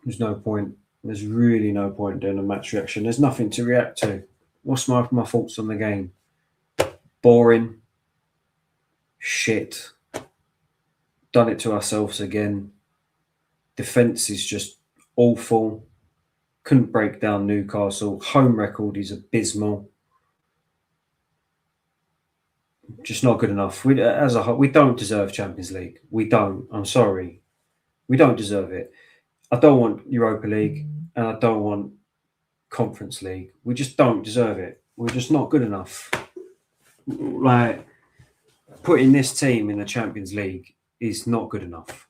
There's no point. There's really no point doing a match reaction. There's nothing to react to. What's my thoughts on the game? Boring. Shit. Done it to ourselves again. Defence is just awful. Couldn't break down Newcastle. Home record is abysmal. Just not good enough. As a whole, we don't deserve Champions League. We don't. I'm sorry. We don't deserve it. I don't want Europa League and I don't want Conference League. We just don't deserve it. We're just not good enough. Like, putting this team in the Champions League is not good enough.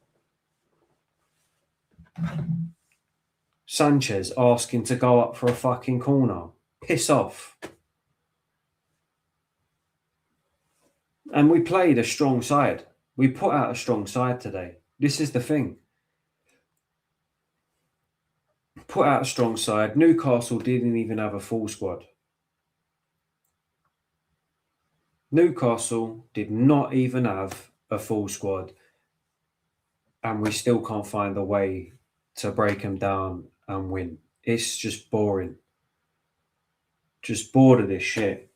Sanchez asking to go up for a fucking corner. Piss off. And we played a strong side. We put out a strong side today. This is the thing. Put out a strong side. Newcastle didn't even have a full squad. Newcastle did not even have a full squad. And we still can't find a way to break them down and win. It's just boring. Just bored of this shit.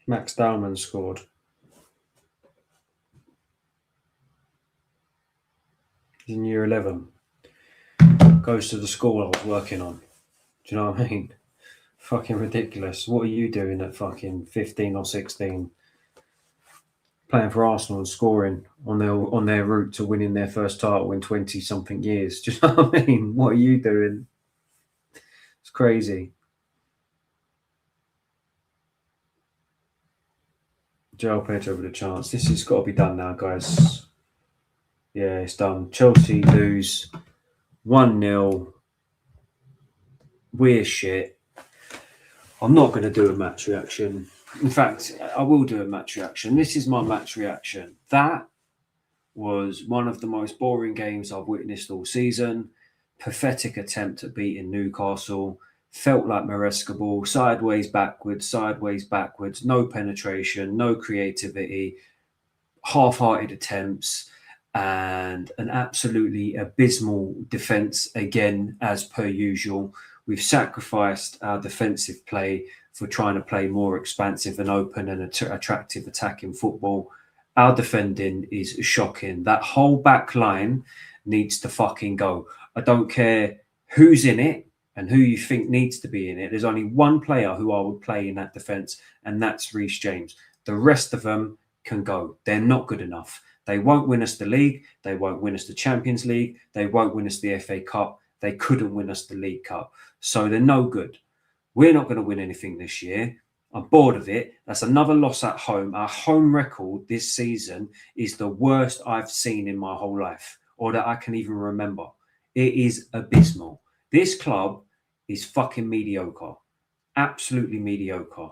Max Dowman scored. He's in year 11. Goes to the school I was working on. Do you know what I mean? Fucking ridiculous. What are you doing at fucking 15 or 16? Playing for Arsenal and scoring on their route to winning their first title in 20-something years. Do you know what I mean? What are you doing? It's crazy. Joel Pedro with a chance. This has got to be done now, guys. Yeah, it's done. Chelsea lose 1-0. We're shit. I'm not going to do a match reaction. In fact, I will do a match reaction. This is my match reaction. That was one of the most boring games I've witnessed all season. Pathetic attempt at beating Newcastle. Felt like Maresca ball, sideways, backwards, no penetration, no creativity, half-hearted attempts, and an absolutely abysmal defence again, as per usual. We've sacrificed our defensive play for trying to play more expansive and open and attractive attacking football. Our defending is shocking. That whole back line needs to fucking go. I don't care who's in it and who you think needs to be in it. There's only one player who I would play in that defence, and that's Reece James. The rest of them can go. They're not good enough. They won't win us the league. They won't win us the Champions League. They won't win us the FA Cup. They couldn't win us the League Cup. So they're no good. We're not going to win anything this year. I'm bored of it. That's another loss at home. Our home record this season is the worst I've seen in my whole life. or that I can even remember. It is abysmal. This club is fucking mediocre. Absolutely mediocre.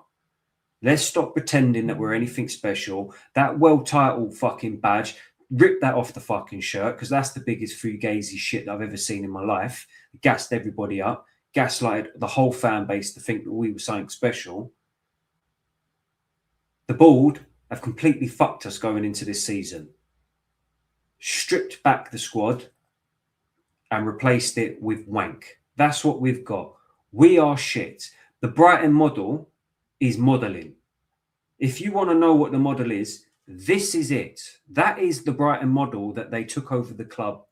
Let's stop pretending that we're anything special. That world title fucking badge, rip that off the fucking shirt, because that's the biggest fugazi shit that I've ever seen in my life. Gassed everybody up, gaslighted the whole fan base to think that we were something special. The board have completely fucked us going into this season. Stripped back the squad and replaced it with wank. That's what we've got. We are shit. The Brighton model is modelling. If you want to know what the model is, this is it. That is the Brighton model that they took over the club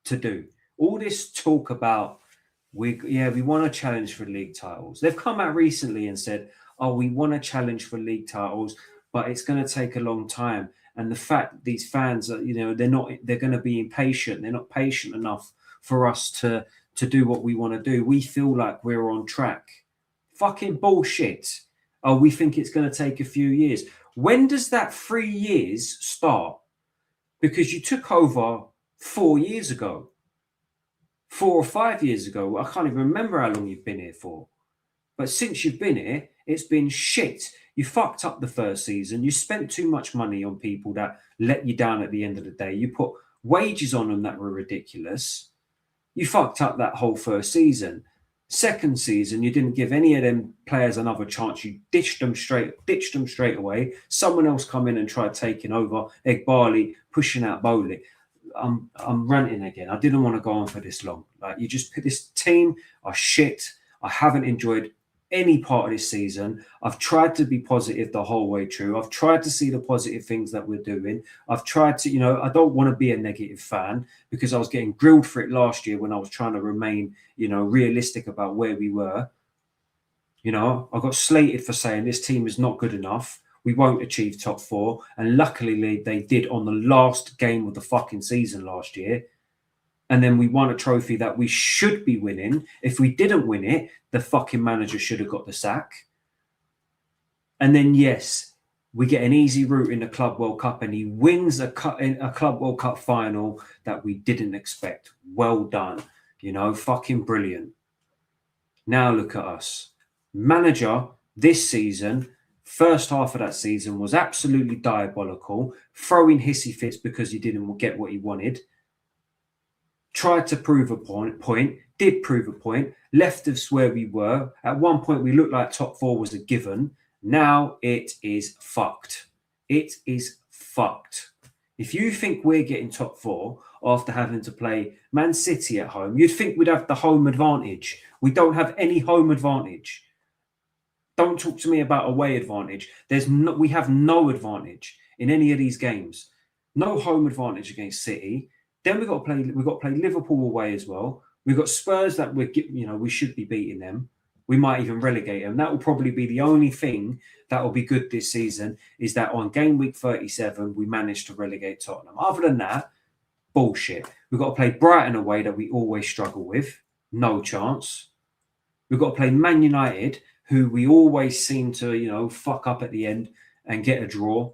to do. All this talk about, we want to challenge for league titles. They've come out recently and said, oh, we want to challenge for league titles, but it's going to take a long time. And the fact these fans are, they're going to be impatient. They're not patient enough for us to do what we want to do. We feel like we're on track. Fucking bullshit. Oh, we think it's going to take a few years. When does that 3 years start? Because you took over 4 years ago. 4 or 5 years ago. I can't even remember how long you've been here for. But since you've been here, it's been shit. You fucked up the first season. You spent too much money on people that let you down at the end of the day. You put wages on them that were ridiculous. You fucked up that whole first season. Second season, you didn't give any of them players another chance. You ditched them straight away. Someone else come in and tried taking over. Barley pushing out Bowley. I'm ranting again. I didn't want to go on for this long. Like, you just put this team are shit. I haven't enjoyed any part of this season. I've tried to be positive the whole way through. I've tried to see the positive things that we're doing. I've tried to, I don't want to be a negative fan because I was getting grilled for it last year when I was trying to remain, realistic about where we were. I got slated for saying this team is not good enough. We won't achieve top 4. And luckily they did on the last game of the fucking season last year. And then we won a trophy that we should be winning. If we didn't win it, the fucking manager should have got the sack. And then, yes, we get an easy route in the Club World Cup and he wins a Club World Cup final that we didn't expect. Well done. Fucking brilliant. Now look at us. Manager this season, first half of that season was absolutely diabolical, throwing hissy fits because he didn't get what he wanted. Tried to prove a point, did prove a point, left us where we were. At one point, we looked like top 4 was a given. Now it is fucked. It is fucked. If you think we're getting top 4 after having to play Man City at home, you'd think we'd have the home advantage. We don't have any home advantage. Don't talk to me about away advantage. We have no advantage in any of these games. No home advantage against City. Then we've got to play Liverpool away as well. We've got Spurs that we should be beating them. We might even relegate them. That will probably be the only thing that will be good this season, is that on game week 37, we managed to relegate Tottenham. Other than that, bullshit. We've got to play Brighton away that we always struggle with. No chance. We've got to play Man United, who we always seem to, fuck up at the end and get a draw.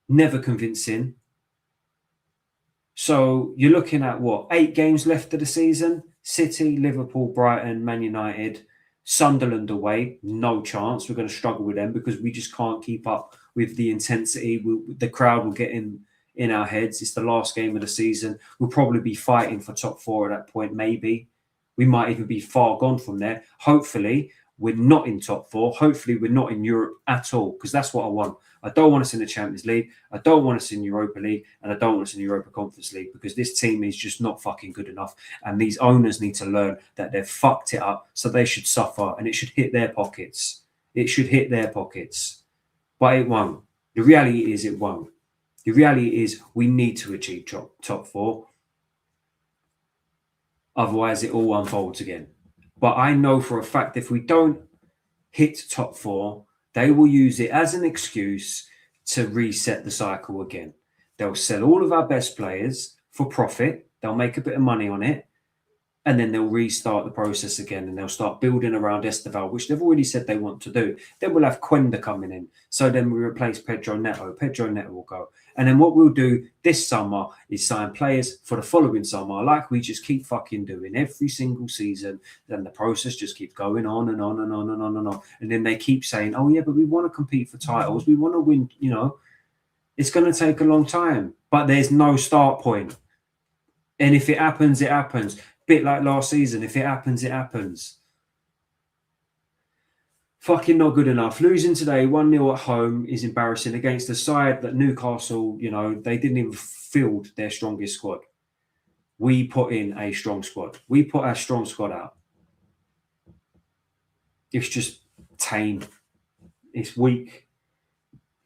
Never convincing. So you're looking at 8 games left of the season? City, Liverpool, Brighton, Man United, Sunderland away. No chance. We're going to struggle with them because we just can't keep up with the intensity. The crowd will get in our heads. It's the last game of the season. We'll probably be fighting for top 4 at that point, maybe. We might even be far gone from there. Hopefully, we're not in top 4. Hopefully, we're not in Europe at all, because that's what I want. I don't want us in the Champions League. I don't want us in Europa League. And I don't want us in Europa Conference League, because this team is just not fucking good enough. And these owners need to learn that they've fucked it up, so they should suffer, and it should hit their pockets. It should hit their pockets. But it won't. The reality is it won't. The reality is we need to achieve top 4. Otherwise, it all unfolds again. But I know for a fact if we don't hit top 4, they will use it as an excuse to reset the cycle again. They'll sell all of our best players for profit. They'll make a bit of money on it. and then they'll restart the process again, and they'll start building around Esteval, which they've already said they want to do. Then we'll have Quenda coming in. So then we replace Pedro Neto. Pedro Neto will go. And then what we'll do this summer is sign players for the following summer, like we just keep fucking doing every single season. Then the process just keeps going on and on and on and on and on. And then they keep saying, oh, yeah, but we want to compete for titles. We want to win, you know. It's going to take a long time, but there's no start point. And if it happens, it happens. Bit like last season. If it happens, it happens. Fucking not good enough. Losing today 1-0 at home is embarrassing against a side that Newcastle, you know, they didn't even field their strongest squad. We put in a strong squad. We put our strong squad out. It's just tame. It's weak.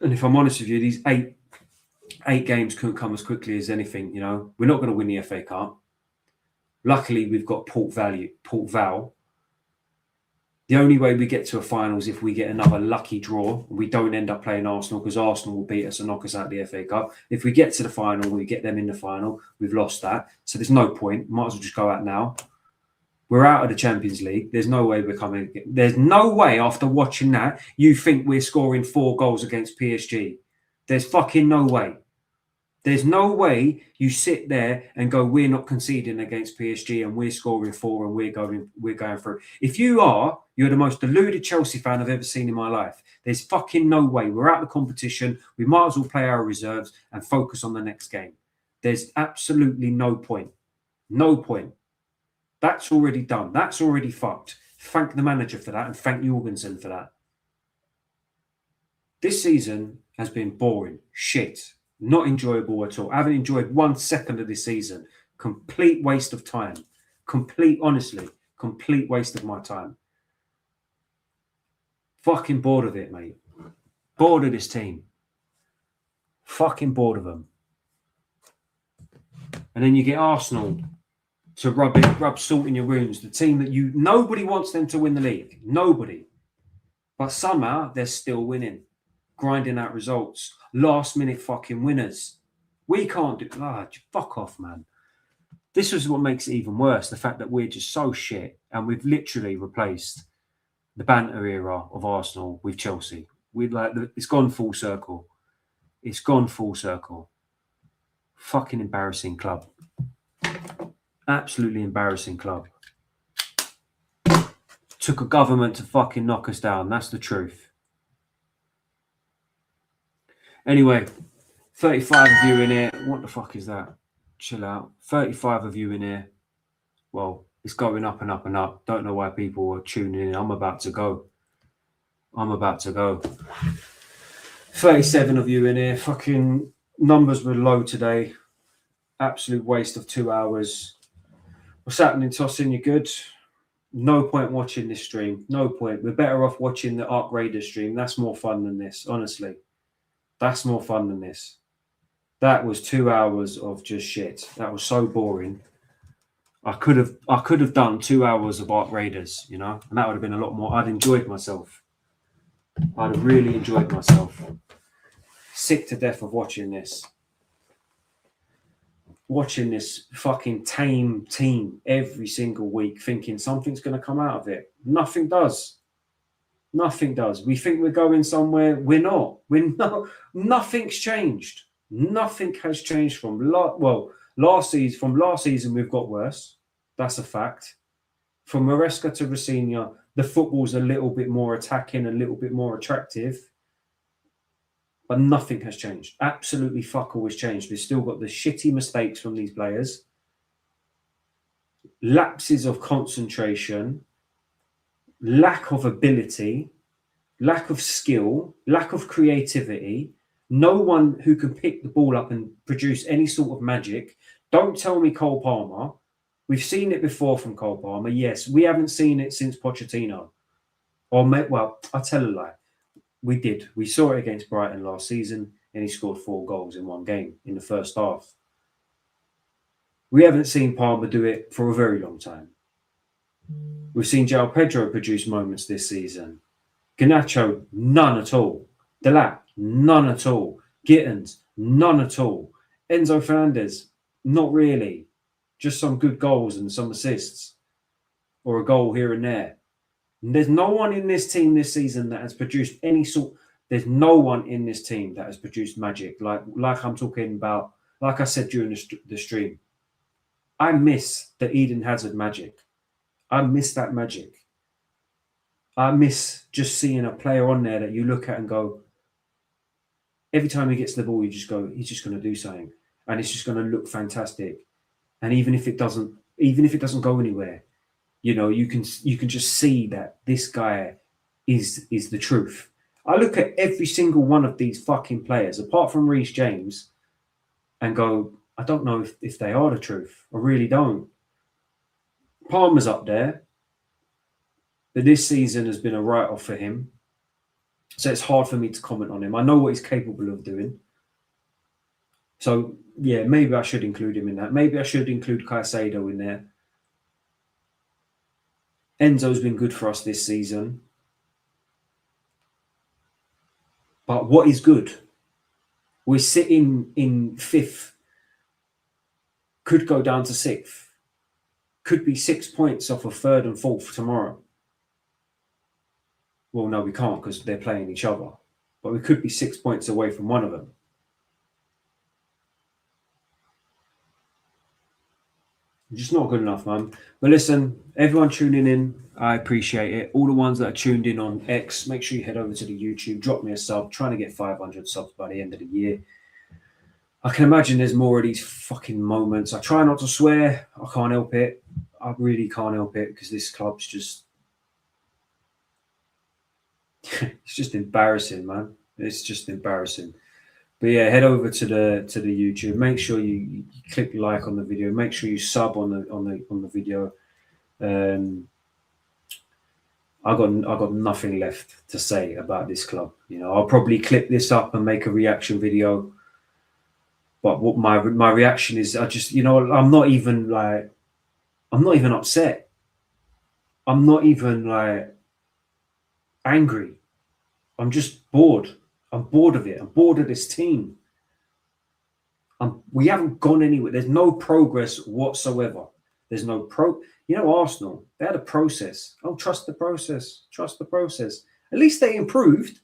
And if I'm honest with you, these eight games couldn't come as quickly as anything, you know. We're not going to win the FA Cup. Luckily, we've got Port Vale. The only way we get to a final is if we get another lucky draw. We don't end up playing Arsenal, because Arsenal will beat us and knock us out of the FA Cup. If we get to the final, we get them in the final. We've lost that. So there's no point. Might as well just go out now. We're out of the Champions League. There's no way we're coming. There's no way after watching that you think we're scoring 4 goals against PSG. There's fucking no way. There's no way you sit there and go, we're not conceding against PSG and we're scoring 4 and we're going through. If you are, you're the most deluded Chelsea fan I've ever seen in my life. There's fucking no way. We're out of the competition. We might as well play our reserves and focus on the next game. There's absolutely no point. No point. That's already done. That's already fucked. Thank the manager for that and thank Jorgensen for that. This season has been boring. Shit. Not enjoyable at all. I haven't enjoyed 1 second of this season. Complete waste of time. Honestly, complete waste of my time. Fucking bored of it, mate. Bored of this team. Fucking bored of them. And then you get Arsenal to rub salt in your wounds. The team that nobody wants them to win the league. Nobody. But somehow they're still winning. Grinding out results. Last minute fucking winners. We can't do fuck off, man. This is what makes it even worse. The fact that we're just so shit and we've literally replaced the banter era of Arsenal with Chelsea. It's gone full circle. It's gone full circle. Fucking embarrassing club. Absolutely embarrassing club. Took a government to fucking knock us down. That's the truth. Anyway, 35 of you in here. What the fuck is that? Chill out. 35 of you in here. Well, it's going up and up and up. Don't know why people are tuning in. I'm about to go. 37 of you in here. Fucking numbers were low today. Absolute waste of 2 hours. What's happening, Tossin? You good? No point watching this stream. No point. We're better off watching the Arc Raider stream. That's more fun than this, honestly. That's more fun than this. That was 2 hours of just shit. That was so boring. I could have done 2 hours of Arc Raiders, you know, and that would have been a lot more. I'd enjoyed myself. I'd have really enjoyed myself. Sick to death of watching this. Watching this fucking tame team every single week, thinking something's going to come out of it. Nothing does. Nothing does. We think we're going somewhere. We're not. Nothing's changed. Nothing has changed from last season. From last season, we've got worse. That's a fact. From Maresca to Rafinha, the football's a little bit more attacking, a little bit more attractive. But nothing has changed. Absolutely fuck all has changed. We've still got the shitty mistakes from these players. Lapses of concentration. Lack of ability, lack of skill, lack of creativity, no one who can pick the ball up and produce any sort of magic. Don't tell me Cole Palmer. We've seen it before from Cole Palmer. Yes, we haven't seen it since Pochettino. I tell a lie. We did. We saw it against Brighton last season and he scored 4 goals in one game in the first half. We haven't seen Palmer do it for a very long time. We've seen João Pedro produce moments this season. Garnacho, none at all. Delap, none at all. Gittins, none at all. Enzo Fernandez, not really. just some good goals and some assists, or a goal here and there. And there's no one in this team this season that has produced any sort. There's no one in this team that has produced magic. Like I'm talking about, like I said during the stream, I miss the Eden Hazard magic. I miss that magic. I miss just seeing a player on there that you look at and go, every time he gets the ball, you just go, he's just going to do something, and it's just going to look fantastic. And even if it doesn't go anywhere, you know, you can just see that this guy is the truth. I look at every single one of these fucking players, apart from Reece James, and go, I don't know if they are the truth. I really don't. Palmer's up there, but this season has been a write-off for him. So it's hard for me to comment on him. I know what he's capable of doing. So, yeah, maybe I should include him in that. Maybe I should include Caicedo in there. Enzo's been good for us this season. But what is good? We're sitting in 5th. Could go down to 6th. Could be 6 points off of 3rd and 4th tomorrow. Well, no, we can't because they're playing each other. But we could be 6 points away from one of them. Just not good enough, man. But listen, everyone tuning in, I appreciate it. All the ones that are tuned in on X, make sure you head over to the YouTube, drop me a sub, trying to get 500 subs by the end of the year. I can imagine there's more of these fucking moments. I try not to swear. I can't help it. I really can't help it because this club's just... it's just embarrassing, man. It's just embarrassing. But yeah, head over to the YouTube. Make sure you click like on the video. Make sure you sub on the video. I got nothing left to say about this club. You know, I'll probably clip this up and make a reaction video. But what my reaction is, I just, you know, I'm not even upset. I'm not even like angry. I'm just bored. I'm bored of it. I'm bored of this team. We haven't gone anywhere. There's no progress whatsoever. There's no You know, Arsenal, they had a process. Oh, trust the process. Trust the process. At least they improved.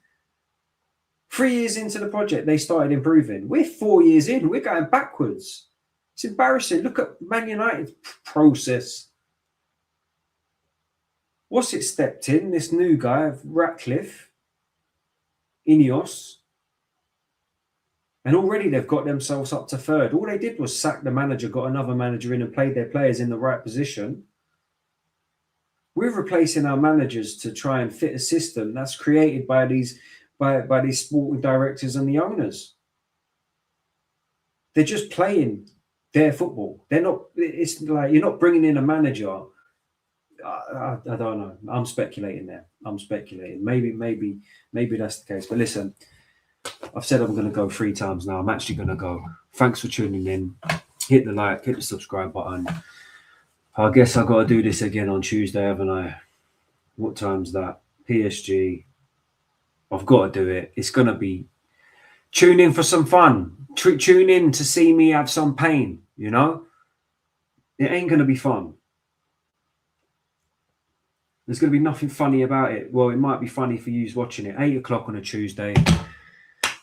3 years into the project, they started improving. We're 4 years in. We're going backwards. It's embarrassing. Look at Man United's process. What's it stepped in? This new guy, Ratcliffe, Ineos. And already they've got themselves up to 3rd. All they did was sack the manager, got another manager in and played their players in the right position. We're replacing our managers to try and fit a system that's created by these sporting directors and the owners. They're just playing their football. They're not. It's like you're not bringing in a manager. I don't know. I'm speculating there. I'm speculating. Maybe that's the case. But listen, I've said I'm going to go 3 times now. I'm actually going to go. Thanks for tuning in. Hit the like, hit the subscribe button. I guess I've got to do this again on Tuesday, haven't I? What time's that? PSG. I've got to do it. It's going to be... Tune in for some fun. Tune in to see me have some pain, you know? It ain't going to be fun. There's going to be nothing funny about it. Well, it might be funny for you watching it. 8 o'clock on a Tuesday.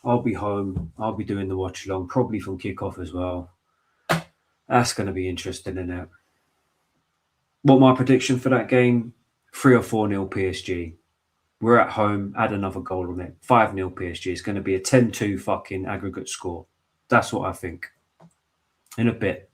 I'll be home. I'll be doing the watch along, probably from kickoff as well. That's going to be interesting, isn't it? What my prediction for that game? 3 or 4-0 PSG. We're at home. Add another goal on it. 5-0 PSG. It's going to be a 10-2 fucking aggregate score. That's what I think. In a bit.